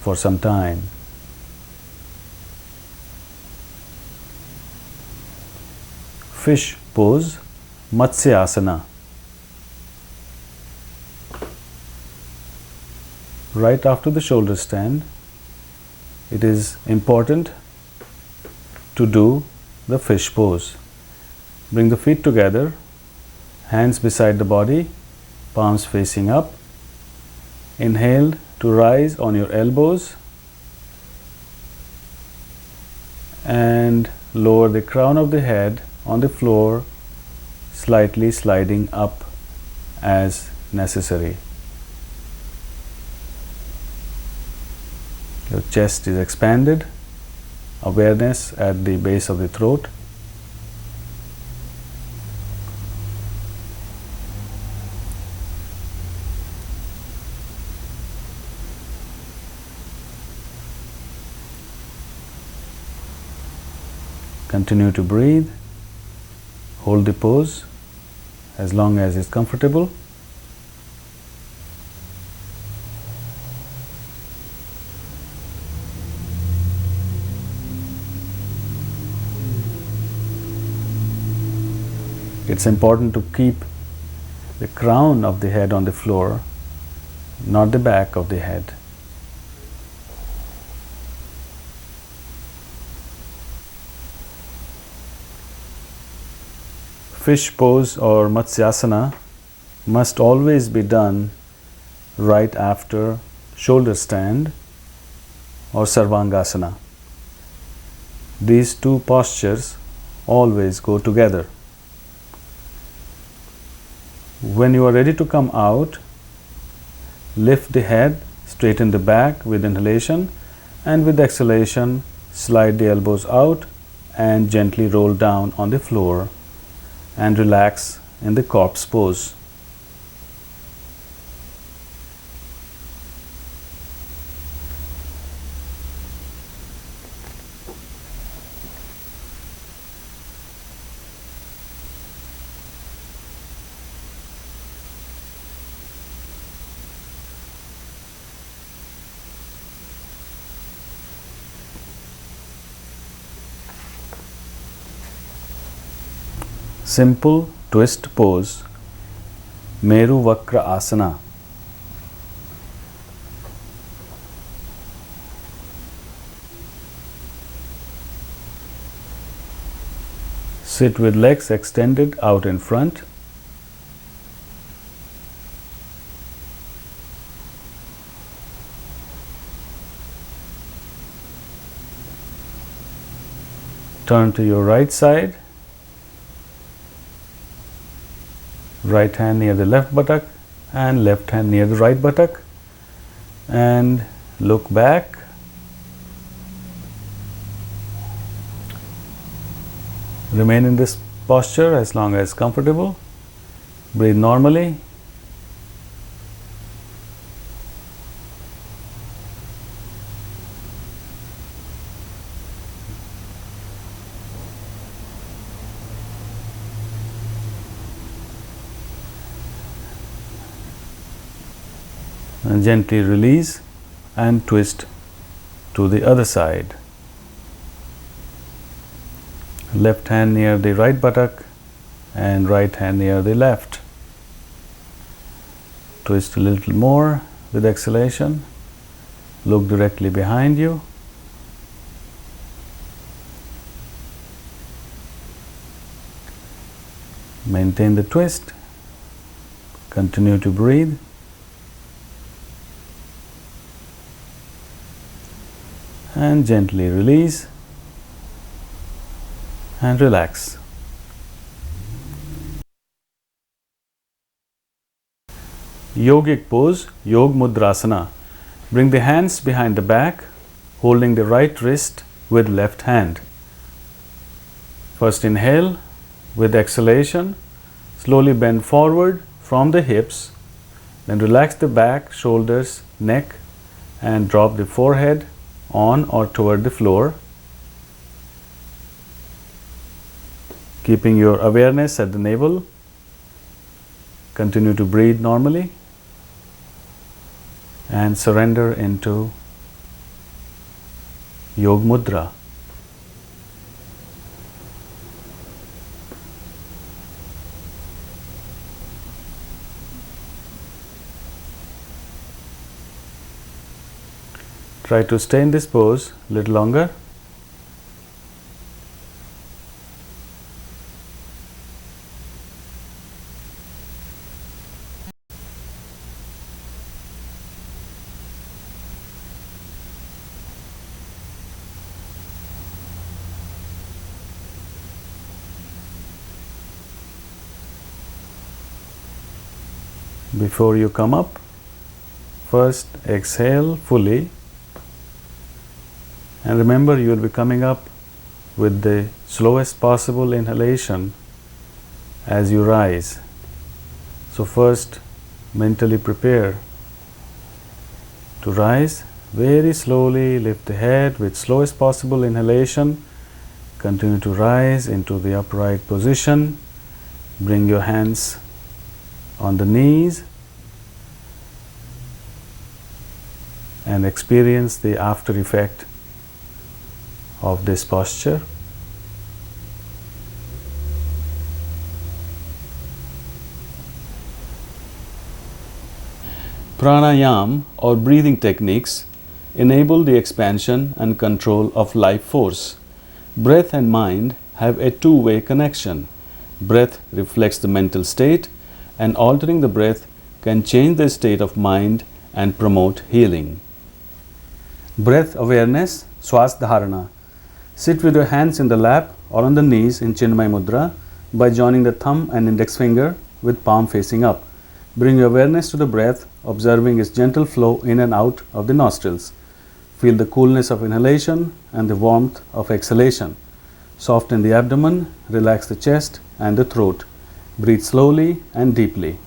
for some time. Fish pose, Matsyasana. Right after the shoulder stand, it is important to do the fish pose. Bring the feet together, hands beside the body, palms facing up. Inhale to rise on your elbows and lower the crown of the head on the floor, slightly sliding up as necessary. Your chest is expanded, awareness at the base of the throat. Continue to breathe. Hold the pose as long as it's comfortable. It's important to keep the crown of the head on the floor, not the back of the head. Fish pose or Matsyasana must always be done right after shoulder stand or Sarvangasana. These two postures always go together. When you are ready to come out, lift the head, straighten the back with inhalation, and with exhalation, slide the elbows out and gently roll down on the floor and relax in the corpse pose. Simple twist pose, Meru Vakra Asana. Sit with legs extended out in front. Turn to your right side. Right hand near the left buttock and left hand near the right buttock, and look back. Remain in this posture as long as comfortable. Breathe normally. And gently release and twist to the other side. Left hand near the right buttock and right hand near the left. Twist a little more with exhalation. Look directly behind you. Maintain the twist. Continue to breathe. And gently release and relax. Yogic pose, Yog Mudrasana. Bring the hands behind the back, holding the right wrist with left hand. First inhale. With exhalation, slowly bend forward from the hips. Then relax the back, shoulders, neck, and drop the forehead on or toward the floor. Keeping your awareness at the navel. Continue to breathe normally and surrender into Yog Mudra. Try to stay in this pose a little longer. Before you come up, first exhale fully. And remember, you will be coming up with the slowest possible inhalation as you rise. So first, mentally prepare to rise. Very slowly lift the head with slowest possible inhalation. Continue to rise into the upright position. Bring your hands on the knees and experience the after effect of this posture. Pranayama or breathing techniques enable the expansion and control of life force. Breath and mind have a two-way connection. Breath reflects the mental state, and altering the breath can change the state of mind and promote healing. Breath awareness, Swas Dharana. Sit with your hands in the lap or on the knees in Chinmay Mudra by joining the thumb and index finger with palm facing up. Bring your awareness to the breath, observing its gentle flow in and out of the nostrils. Feel the coolness of inhalation and the warmth of exhalation. Soften the abdomen, relax the chest and the throat. Breathe slowly and deeply.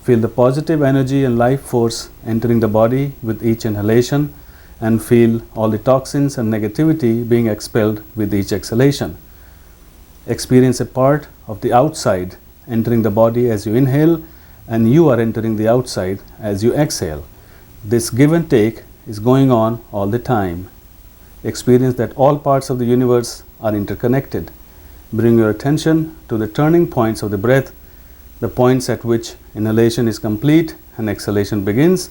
Feel the positive energy and life force entering the body with each inhalation, and feel all the toxins and negativity being expelled with each exhalation. Experience a part of the outside entering the body as you inhale, and you are entering the outside as you exhale. This give and take is going on all the time. Experience that all parts of the universe are interconnected. Bring your attention to the turning points of the breath, the points at which inhalation is complete and exhalation begins,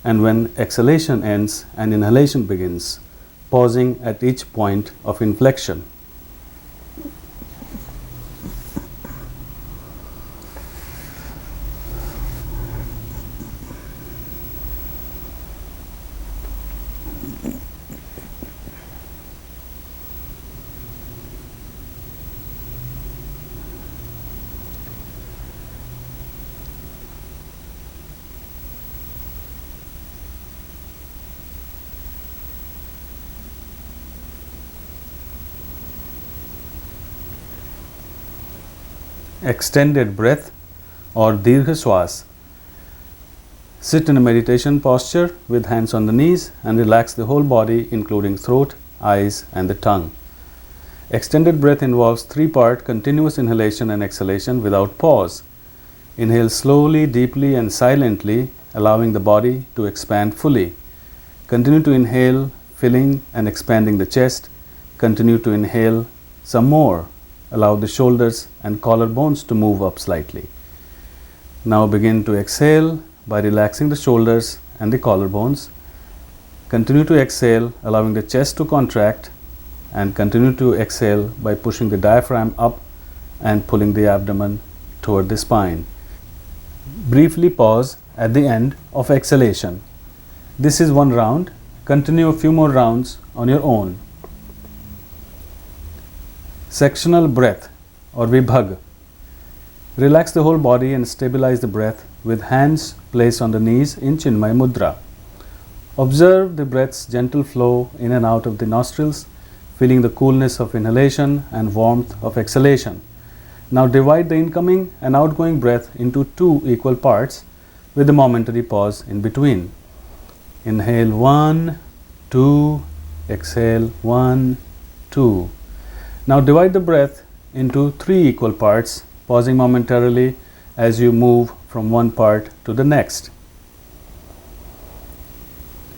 and when exhalation ends and inhalation begins, pausing at each point of inflection. Extended breath or Dirgha Swas. Sit in a meditation posture with hands on the knees and relax the whole body, including throat, eyes, and the tongue. Extended breath involves three-part continuous inhalation and exhalation without pause. Inhale slowly, deeply, and silently allowing the body to expand fully. Continue to inhale, filling and expanding the chest. Continue to inhale some more. Allow the shoulders and collarbones to move up slightly. Now begin to exhale by relaxing the shoulders and the collarbones. Continue to exhale, allowing the chest to contract, and continue to exhale by pushing the diaphragm up and pulling the abdomen toward the spine. Briefly pause at the end of exhalation. This is one round. Continue a few more rounds on your own. Sectional breath or vibhag. Relax the whole body and stabilize the breath with hands placed on the knees in Chinmay Mudra. Observe the breath's gentle flow in and out of the nostrils, feeling the coolness of inhalation and warmth of exhalation. Now divide the incoming and outgoing breath into 2 equal parts with a momentary pause in between. Inhale 1, 2, exhale 1, 2. Now divide the breath into 3 equal parts, pausing momentarily as you move from one part to the next.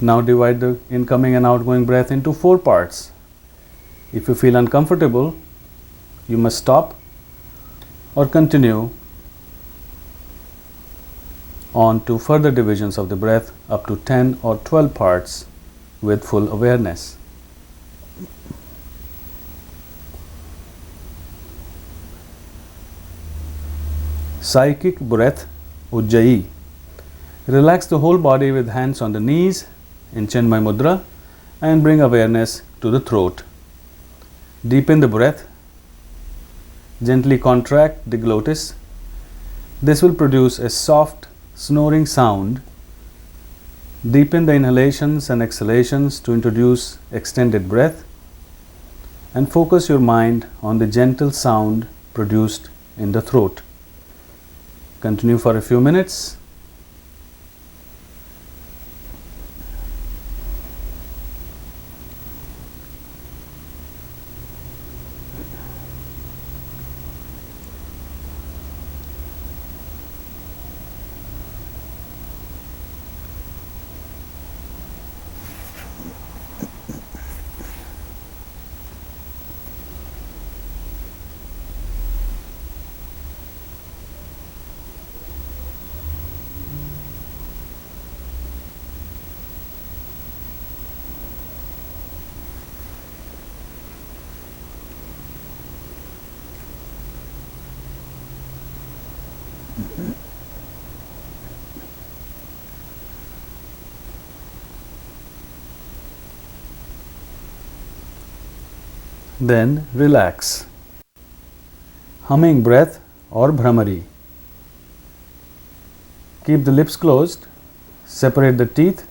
Now divide the incoming and outgoing breath into 4 parts. If you feel uncomfortable, you must stop or continue on to further divisions of the breath up to 10 or 12 parts with full awareness. Psychic breath Ujjayi. Relax the whole body with hands on the knees in Chinmay Mudra and bring awareness to the throat. Deepen the breath. Gently contract the glottis. This will produce a soft snoring sound. Deepen the inhalations and exhalations to introduce extended breath, and focus your mind on the gentle sound produced in the throat. Continue for a few minutes. Then relax. Humming breath or Bhramari. Keep the lips closed, separate the teeth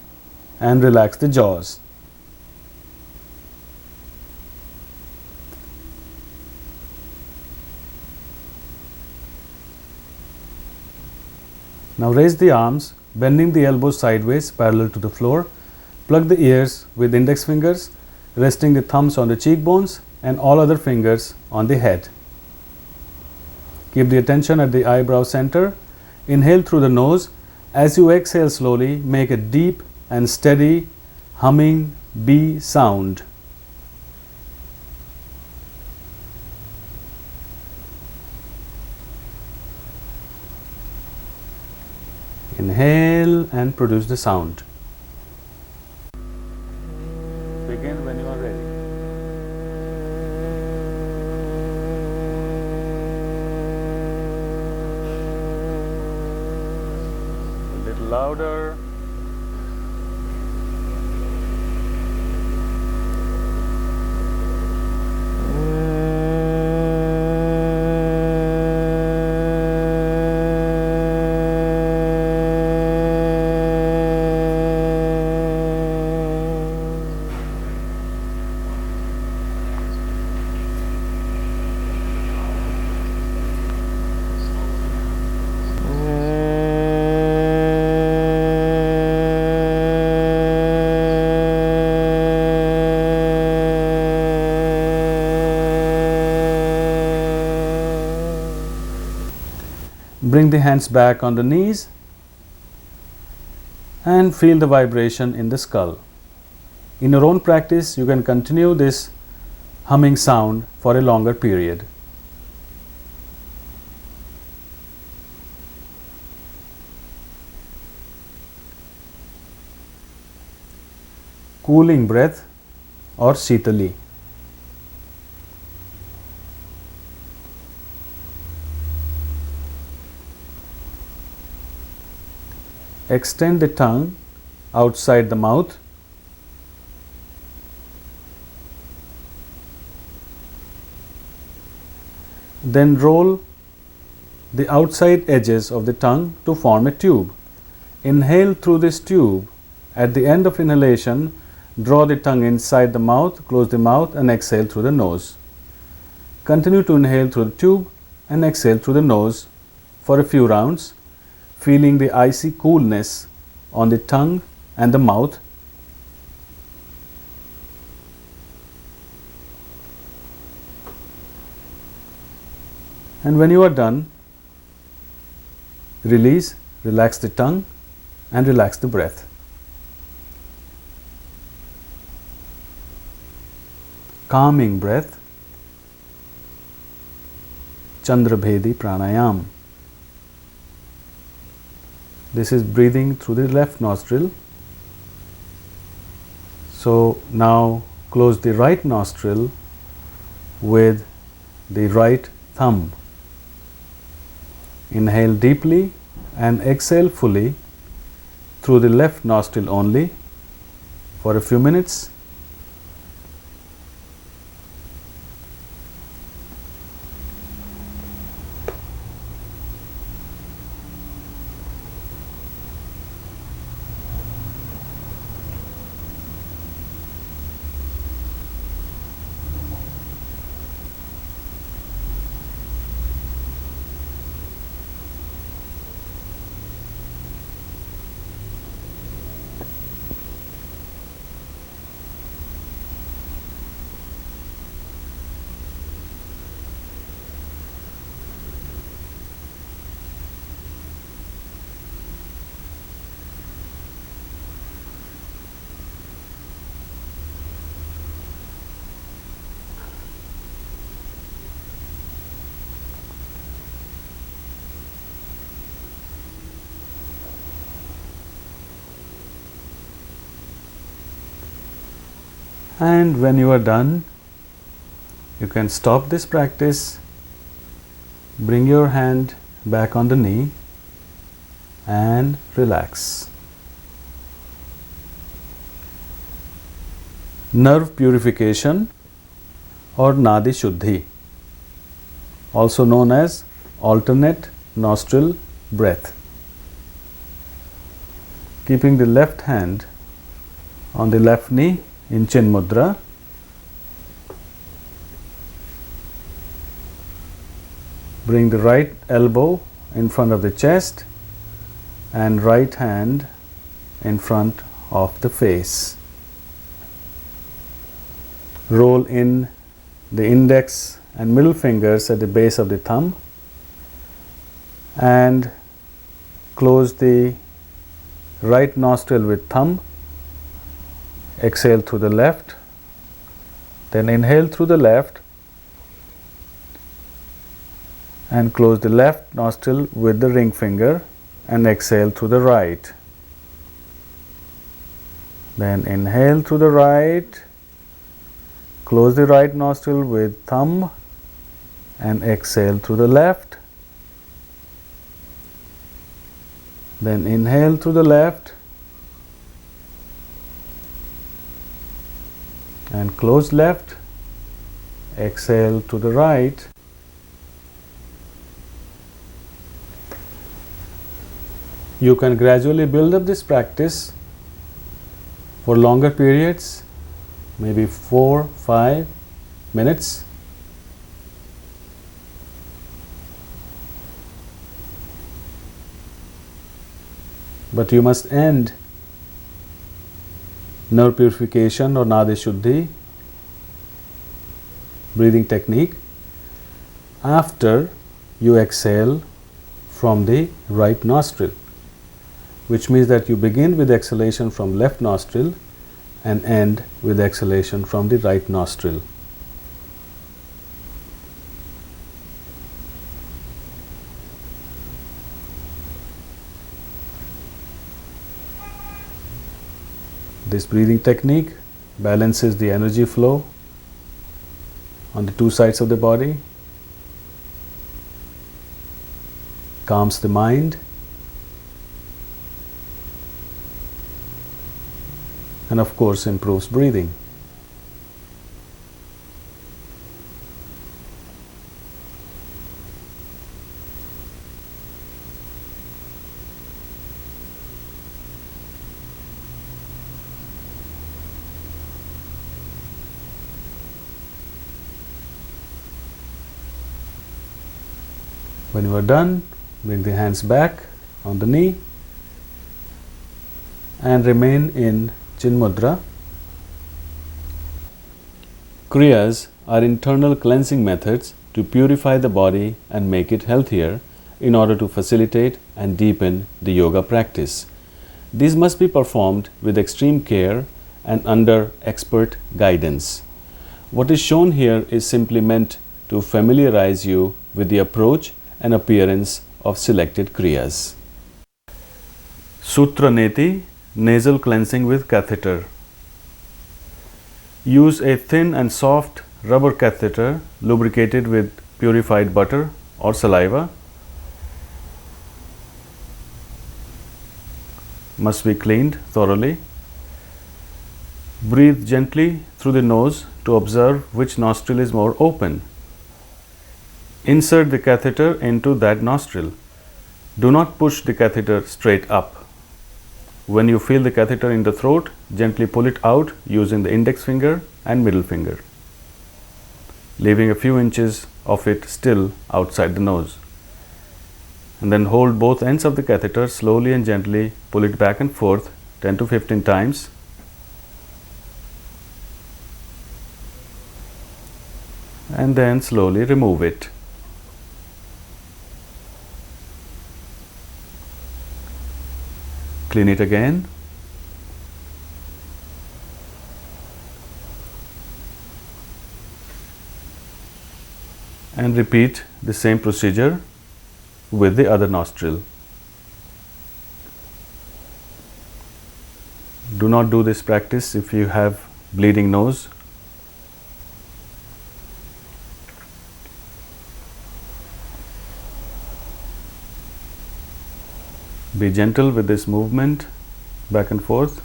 and relax the jaws. Now raise the arms, bending the elbows sideways parallel to the floor. Plug the ears with index fingers, resting the thumbs on the cheekbones and all other fingers on the head. Keep the attention at the eyebrow center. Inhale through the nose. As you exhale slowly, make a deep and steady humming B sound. Inhale and produce the sound. Begin when you are ready. A little louder. Bring the hands back on the knees and feel the vibration in the skull. In your own practice, you can continue this humming sound for a longer period. Cooling breath or Shitali. Extend the tongue outside the mouth. Then roll the outside edges of the tongue to form a tube. Inhale through this tube. At the end of inhalation, draw the tongue inside the mouth, close the mouth and exhale through the nose. Continue to inhale through the tube and exhale through the nose for a few rounds, feeling the icy coolness on the tongue and the mouth. And when you are done, release, relax the tongue and relax the breath. Calming breath, Chandrabhedi Pranayama. This is breathing through the left nostril. So now close the right nostril with the right thumb. Inhale deeply and exhale fully through the left nostril only for a few minutes. And when you are done, you can stop this practice, bring your hand back on the knee and relax. Nerve purification or Nadi Shuddhi, also known as alternate nostril breath. Keeping the left hand on the left knee in Chin Mudra, bring the right elbow in front of the chest and right hand in front of the face. Roll in the index and middle fingers at the base of the thumb and close the right nostril with thumb. Exhale through the left, then inhale through the left and close the left nostril with the ring finger and exhale through the right. Then inhale through the right, close the right nostril with thumb and exhale through the left. Then inhale through the left and close left, exhale to the right. You can gradually build up this practice for longer periods, maybe 4-5 minutes. But you must end nerve purification or Nadi Shuddhi breathing technique after you exhale from the right nostril. which means that you begin with exhalation from left nostril and end with exhalation from the right nostril. This breathing technique balances the energy flow on the two sides of the body, calms the mind, and of course improves breathing. When you are done, bring the hands back on the knee and remain in Chin Mudra. Kriyas are internal cleansing methods to purify the body and make it healthier in order to facilitate and deepen the yoga practice. These must be performed with extreme care and under expert guidance. What is shown here is simply meant to familiarize you with the approach and appearance of selected kriyas. Sutra Neti, nasal cleansing with catheter. Use a thin and soft rubber catheter lubricated with purified butter or saliva. Must be cleaned thoroughly. Breathe gently through the nose to observe which nostril is more open. Insert the catheter into that nostril. Do not push the catheter straight up. When you feel the catheter in the throat, gently pull it out using the index finger and middle finger, leaving a few inches of it still outside the nose. And then hold both ends of the catheter, slowly and gently pull it back and forth 10 to 15 times. And then slowly remove it. Clean it again. And repeat the same procedure with the other nostril. Do not do this practice if you have bleeding nose. Be gentle with this movement back and forth.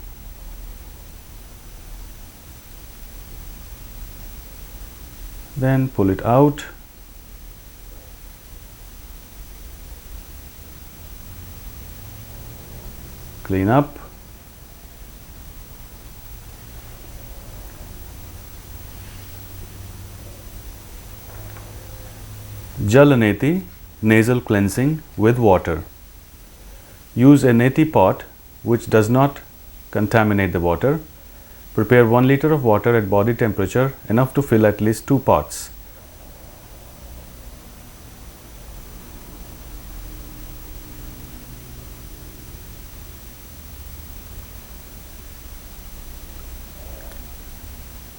Then pull it out. Clean up. Jalaneti, nasal cleansing with water. Use a neti pot which does not contaminate the water. Prepare 1 liter of water at body temperature, enough to fill at least 2 pots.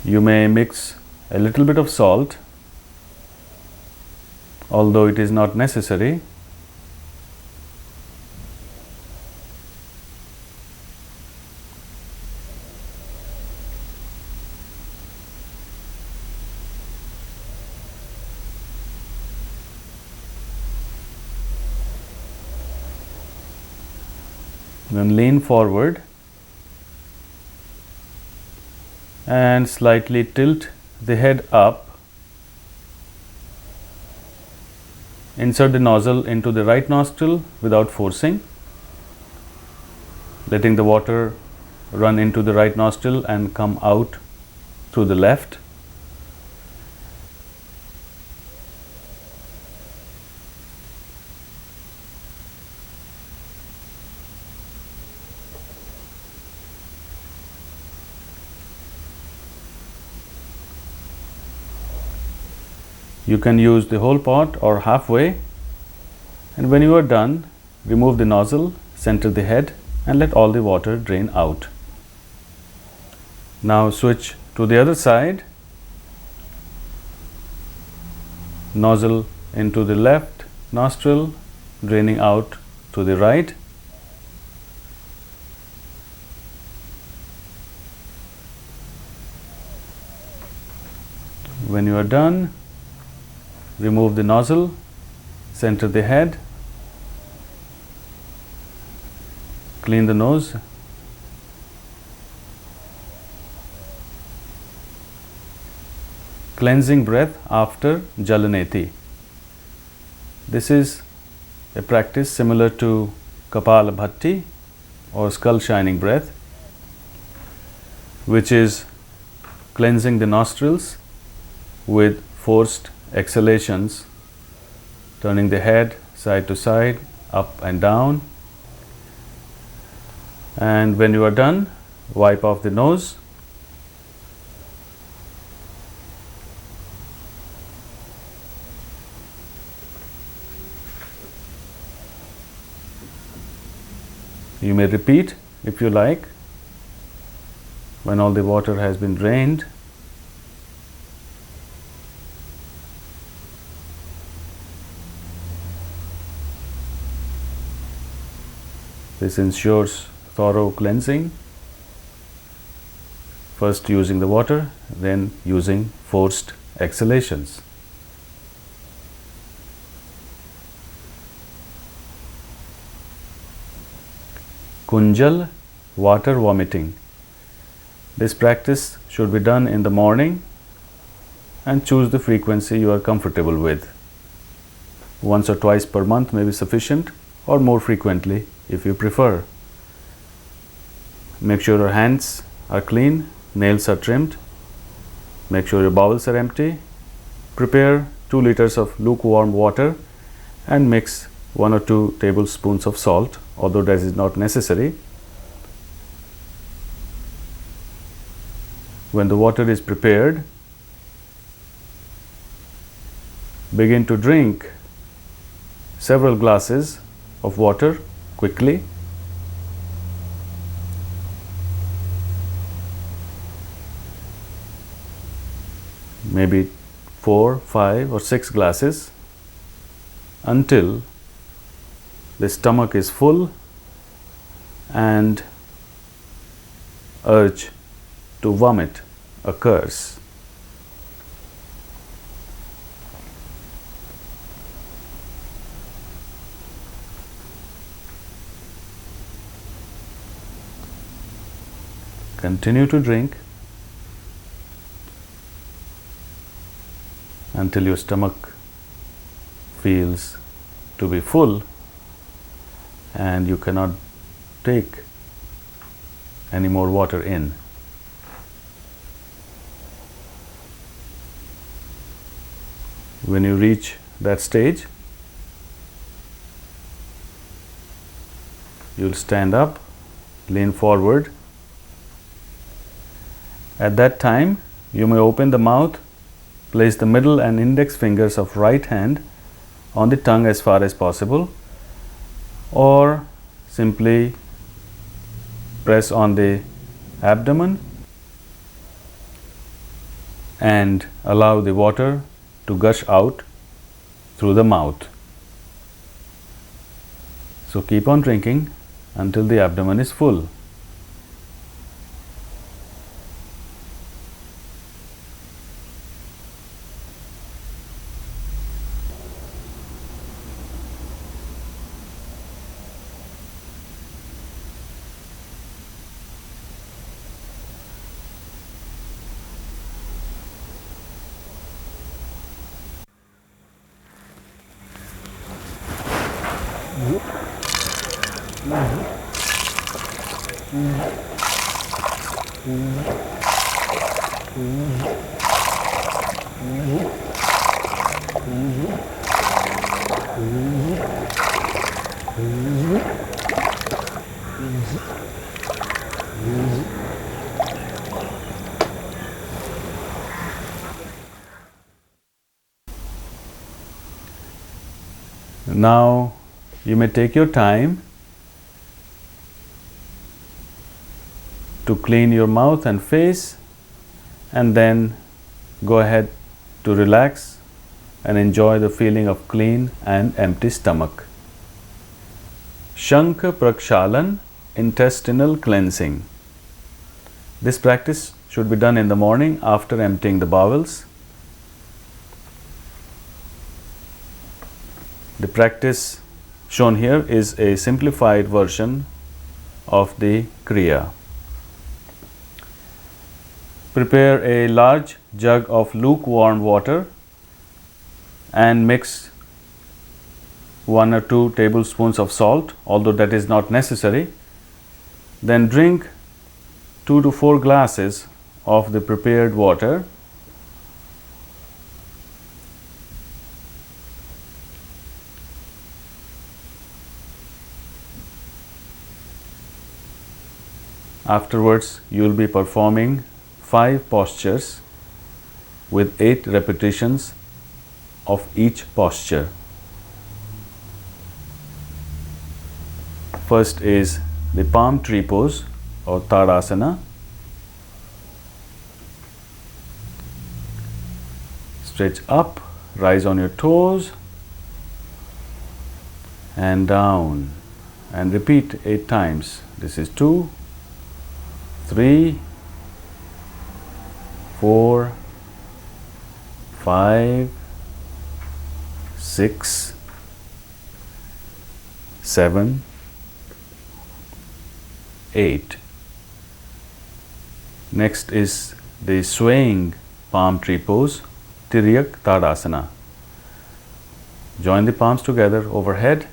You may mix a little bit of salt, although it is not necessary. Then lean forward and slightly tilt the head up. Insert the nozzle into the right nostril without forcing, letting the water run into the right nostril and come out through the left. You can use the whole pot or halfway, and when you are done, remove the nozzle, center the head and let all the water drain out. Now switch to the other side. Nozzle into the left nostril, draining out to the right. When you are done, remove the nozzle, center the head, clean the nose, cleansing breath after Jalaneti. This is a practice similar to Kapala Bhatti or skull shining breath, which is cleansing the nostrils with forced exhalations, turning the head side to side, up and down. And when you are done, wipe off the nose. You may repeat if you like. When all the water has been drained, this ensures thorough cleansing, first using the water, then using forced exhalations. Kunjal, water vomiting. This practice should be done in the morning and choose the frequency you are comfortable with. Once or twice per month may be sufficient, or more frequently if you prefer. Make sure your hands are clean, nails are trimmed. Make sure your bowels are empty. Prepare 2 liters of lukewarm water and mix 1 or 2 tablespoons of salt, although that is not necessary. When the water is prepared, begin to drink several glasses of water quickly. Maybe 4, 5 or 6 glasses until the stomach is full and urge to vomit occurs. Continue to drink until your stomach feels to be full and you cannot take any more water in. When you reach that stage, you'll stand up, lean forward. At that time, you may open the mouth, place the middle and index fingers of right hand on the tongue as far as possible, or simply press on the abdomen and allow the water to gush out through the mouth. So keep on drinking until the abdomen is full. Now you may take your time to clean your mouth and face, and then go ahead to relax and enjoy the feeling of clean and empty stomach. Shankha Prakshalan, intestinal cleansing. This practice should be done in the morning after emptying the bowels. The practice shown here is a simplified version of the Kriya. Prepare a large jug of lukewarm water and mix 1 or 2 tablespoons of salt, although that is not necessary. Then drink 2 to 4 glasses of the prepared water. Afterwards, you will be performing 5 postures with 8 repetitions of each posture. First is the palm tree pose or Tadasana. Stretch up, rise on your toes and down, and repeat 8 times. This is 2, 3, 4, 5, 6, 7, 8. Next is the swaying palm tree pose, Tiryak Tadasana. Join the palms together overhead.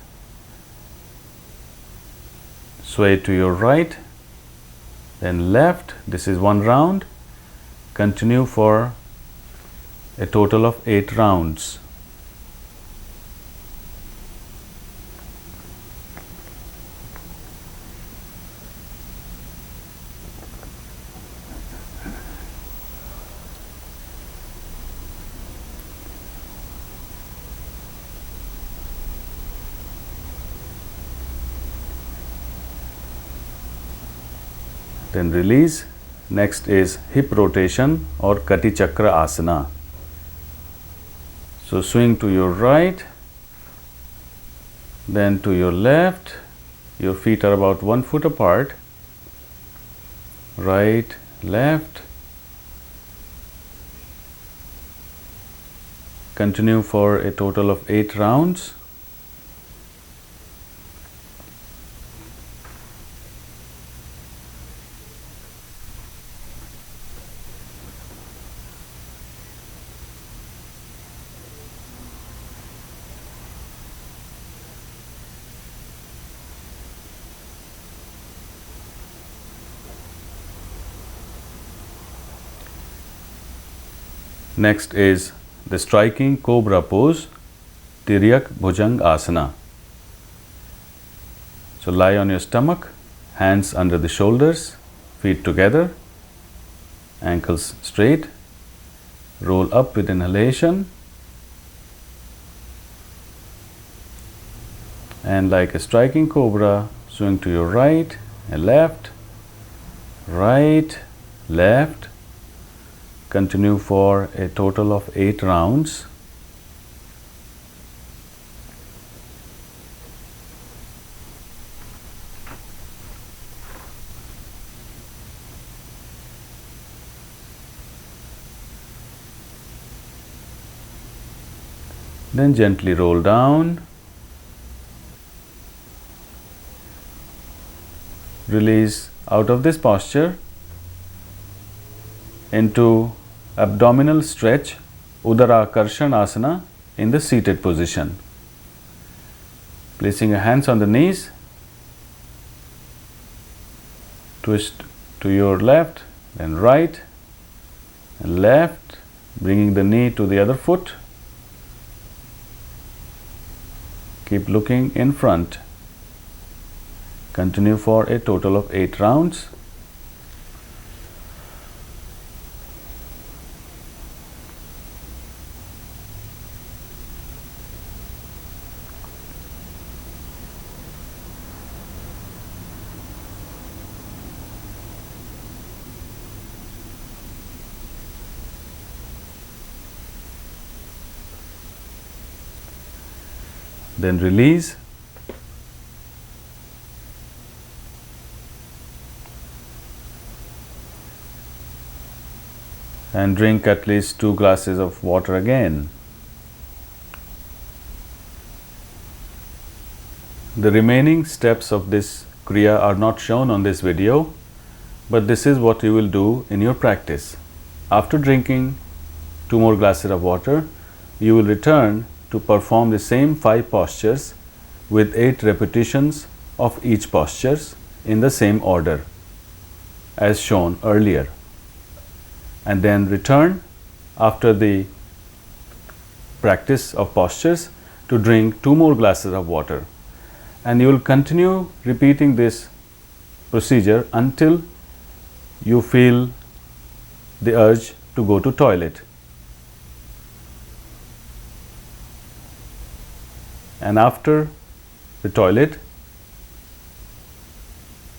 Sway to your right, then left. This is 1 round. Continue for a total of 8 rounds. Then release. Next is hip rotation or Kati Chakra Asana. So swing to your right, then to your left. Your feet are about 1 foot apart. Right, left. Continue for a total of 8 rounds. Next is the striking cobra pose, Tiryak Bhujang Asana. So lie on your stomach, hands under the shoulders, feet together, ankles straight. Roll up with inhalation, and like a striking cobra, swing to your right and left, right, left. Continue for a total of 8 rounds. Then gently roll down. Release out of this posture into abdominal stretch, Udarakarshan Asana, in the seated position. Placing your hands on the knees, twist to your left, then right and left, bringing the knee to the other foot. Keep looking in front. Continue for a total of 8 rounds. Then release. And drink at least 2 glasses of water again. The remaining steps of this Kriya are not shown on this video, but this is what you will do in your practice. After drinking 2 more glasses of water, you will return to perform the same 5 postures with 8 repetitions of each postures in the same order as shown earlier. And then return after the practice of postures to drink 2 more glasses of water. And you will continue repeating this procedure until you feel the urge to go to toilet. And after the toilet,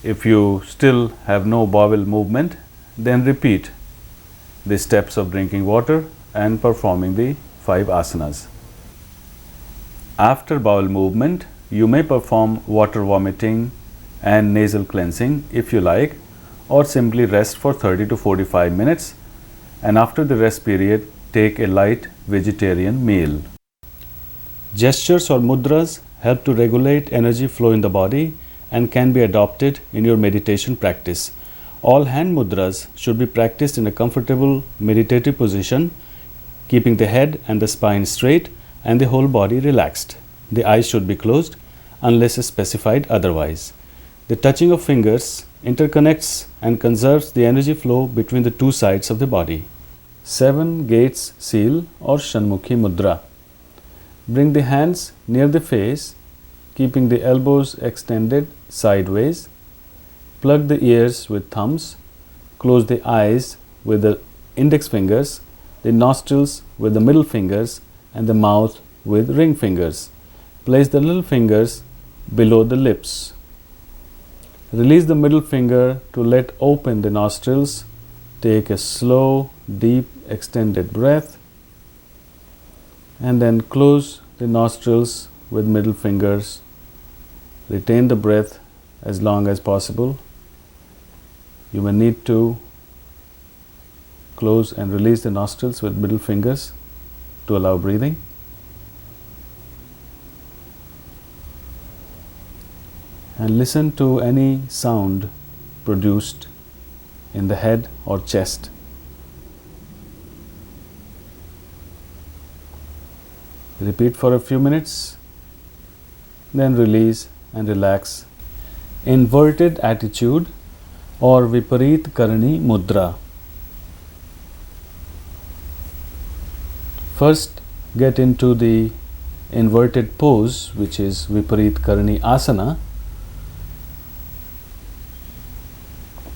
if you still have no bowel movement, then repeat the steps of drinking water and performing the 5 asanas. After bowel movement, you may perform water vomiting and nasal cleansing if you like, or simply rest for 30 to 45 minutes, and after the rest period, take a light vegetarian meal. Gestures or mudras help to regulate energy flow in the body and can be adopted in your meditation practice. All hand mudras should be practiced in a comfortable meditative position, keeping the head and the spine straight and the whole body relaxed. The eyes should be closed unless specified otherwise. The touching of fingers interconnects and conserves the energy flow between the 2 sides of the body. 7 gates seal or Shanmukhi mudra. Bring the hands near the face, keeping the elbows extended sideways. Plug the ears with thumbs. Close the eyes with the index fingers, the nostrils with the middle fingers, and the mouth with ring fingers. Place the little fingers below the lips. Release the middle finger to let open the nostrils. Take a slow, deep, extended breath. And then close the nostrils with middle fingers. Retain the breath as long as possible. You may need to close and release the nostrils with middle fingers to allow breathing. And listen to any sound produced in the head or chest. Repeat for a few minutes, then release and relax. Inverted attitude or Viparit Karani Mudra. First, get into the inverted pose, which is Viparit Karani Asana,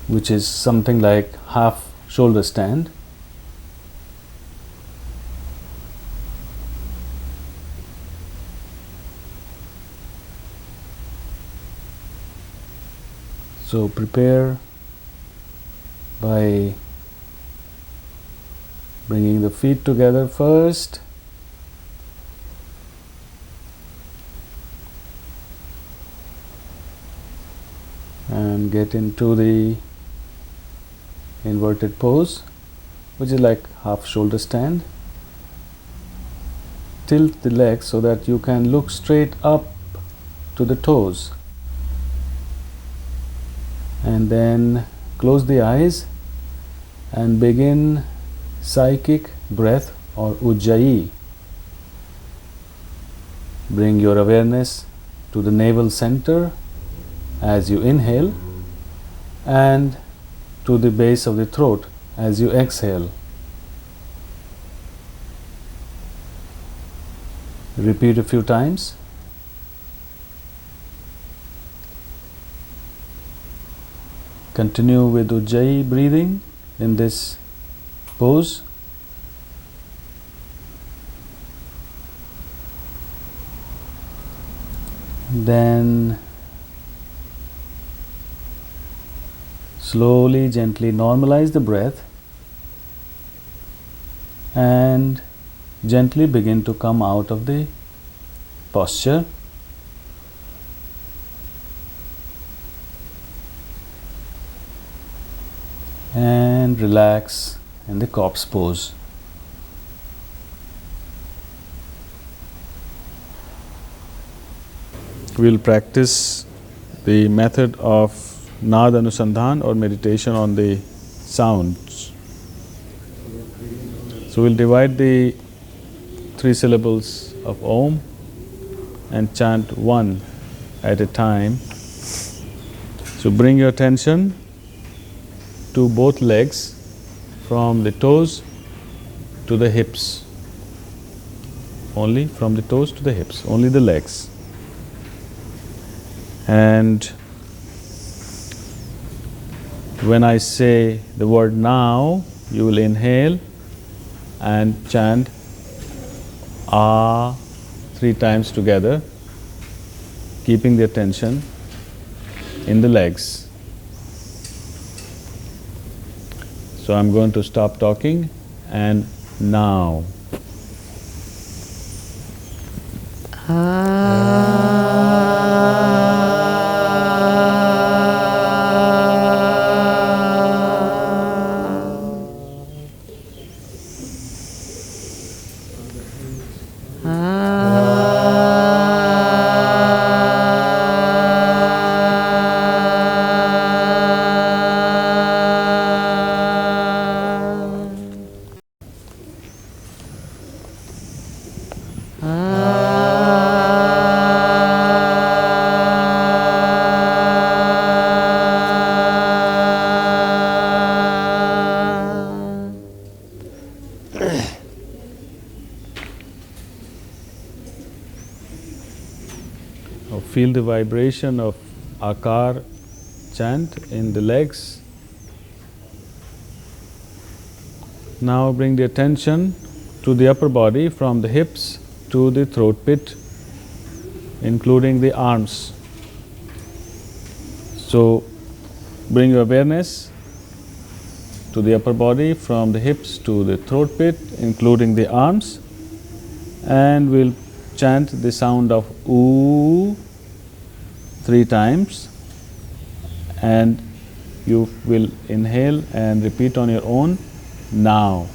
which is something like half shoulder stand. So prepare by bringing the feet together first, and get into the inverted pose, which is like half shoulder stand. Tilt the legs so that you can look straight up to the toes, and then close the eyes and begin psychic breath or Ujjayi. Bring your awareness to the navel center as you inhale and to the base of the throat as you exhale. Repeat a few times. Continue with Ujjayi breathing in this pose. Then slowly, gently normalize the breath and gently begin to come out of the posture. And relax in the corpse pose. We'll practice the method of Nad Anusandhan or meditation on the sounds. So we'll divide the 3 syllables of Om and chant one at a time. So bring your attention to both legs, from the toes to the hips. Only from the toes to the hips, only the legs. And when I say the word now, you will inhale and chant Ah 3 times together, keeping the attention in the legs. So I'm going to stop talking and now. Feel the vibration of Akar chant in the legs. Now bring the attention to the upper body, from the hips to the throat pit, including the arms. So bring your awareness to the upper body, from the hips to the throat pit, including the arms, and we'll chant the sound of Oo 3 times, and you will inhale and repeat on your own now.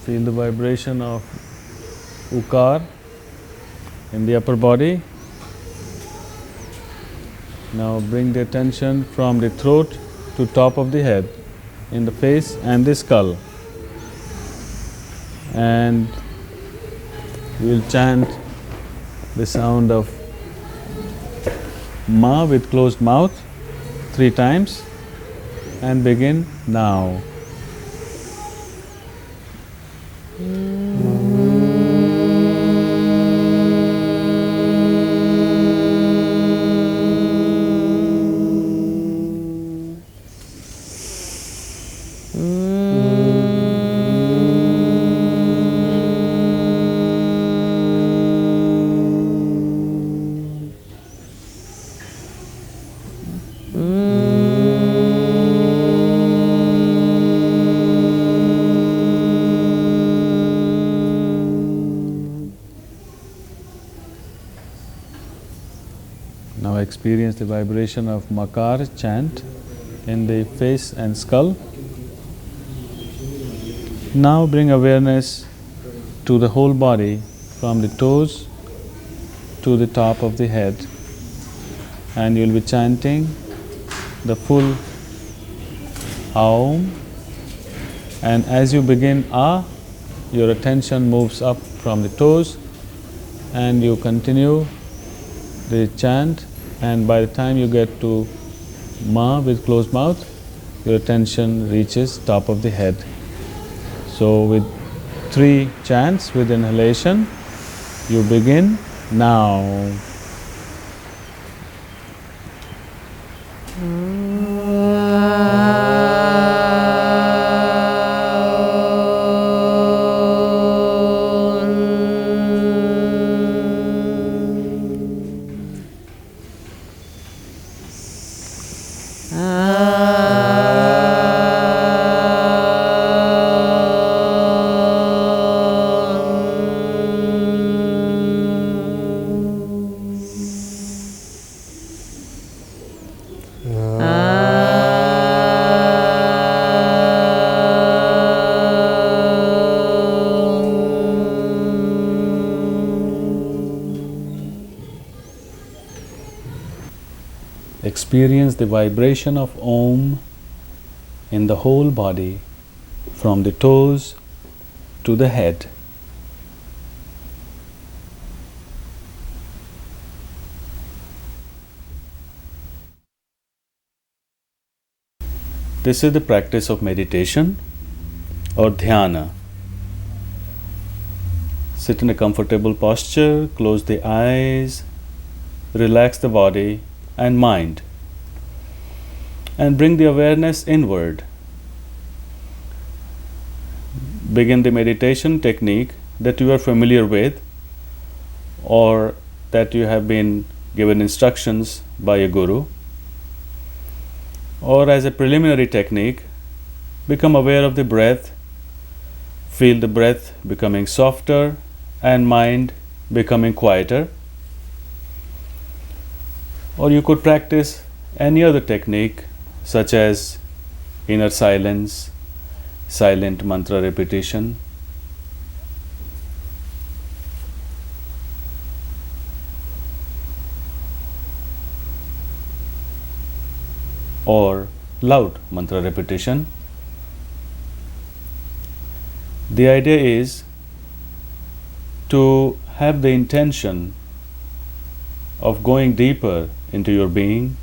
Feel the vibration of Ukar in the upper body. Now bring the attention from the throat to top of the head, in the face and the skull. And we'll chant the sound of Ma with closed mouth 3 times and begin now. Now experience the vibration of Makar chant in the face and skull. Now bring awareness to the whole body, from the toes to the top of the head, and you'll be chanting the full Aum, and as you begin A, your attention moves up from the toes and you continue the chant, and by the time you get to Ma with closed mouth, your attention reaches top of the head. So with 3 chants with inhalation, you begin now. Experience the vibration of Om in the whole body, from the toes to the head. This is the practice of meditation or Dhyana. Sit in a comfortable posture, close the eyes, relax the body and mind, and bring the awareness inward. Begin the meditation technique that you are familiar with or that you have been given instructions by a guru, or as a preliminary technique, become aware of the breath, feel the breath becoming softer and mind becoming quieter. Or you could practice any other technique such as inner silence, silent mantra repetition, or loud mantra repetition. The idea is to have the intention of going deeper into your being,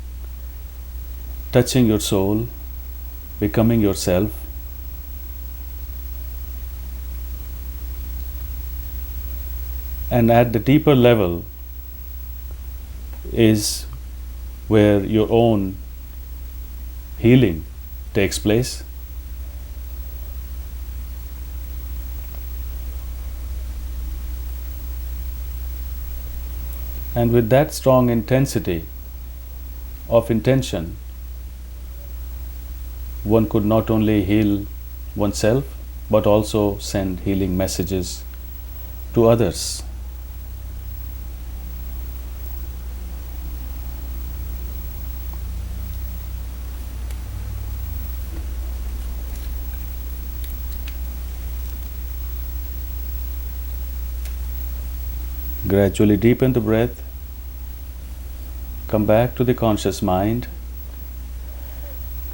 touching your soul, becoming yourself. And at the deeper level is where your own healing takes place. And with that strong intensity of intention, one could not only heal oneself but also send healing messages to others. Gradually deepen the breath, come back to the conscious mind.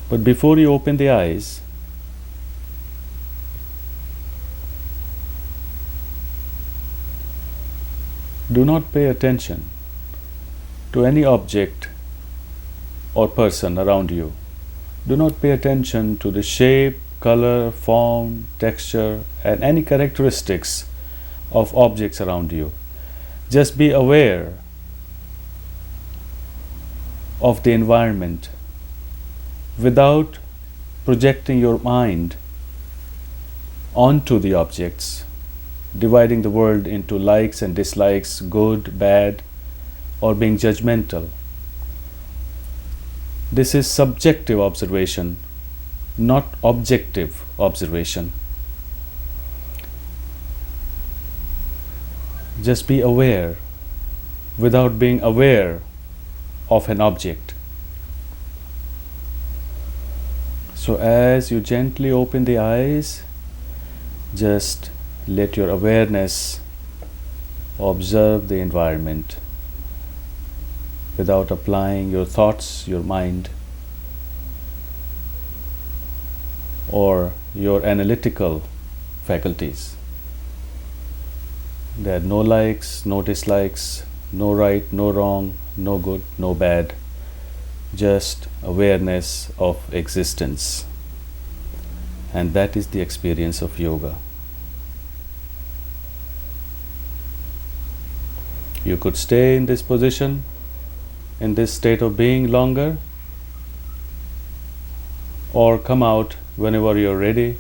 But before you open the eyes, do not pay attention to any object or person around you. Do not pay attention to the shape, color, form, texture, and any characteristics of objects around you. Just be aware of the environment without projecting your mind onto the objects, dividing the world into likes and dislikes, good, bad, or being judgmental. This is subjective observation, not objective observation. Just be aware without being aware of an object. So as you gently open the eyes, just let your awareness observe the environment without applying your thoughts, your mind, or your analytical faculties. There are no likes, no dislikes, no right, no wrong, no good, no bad, just awareness of existence. And that is the experience of yoga. You could stay in this position, in this state of being longer, or come out whenever you're ready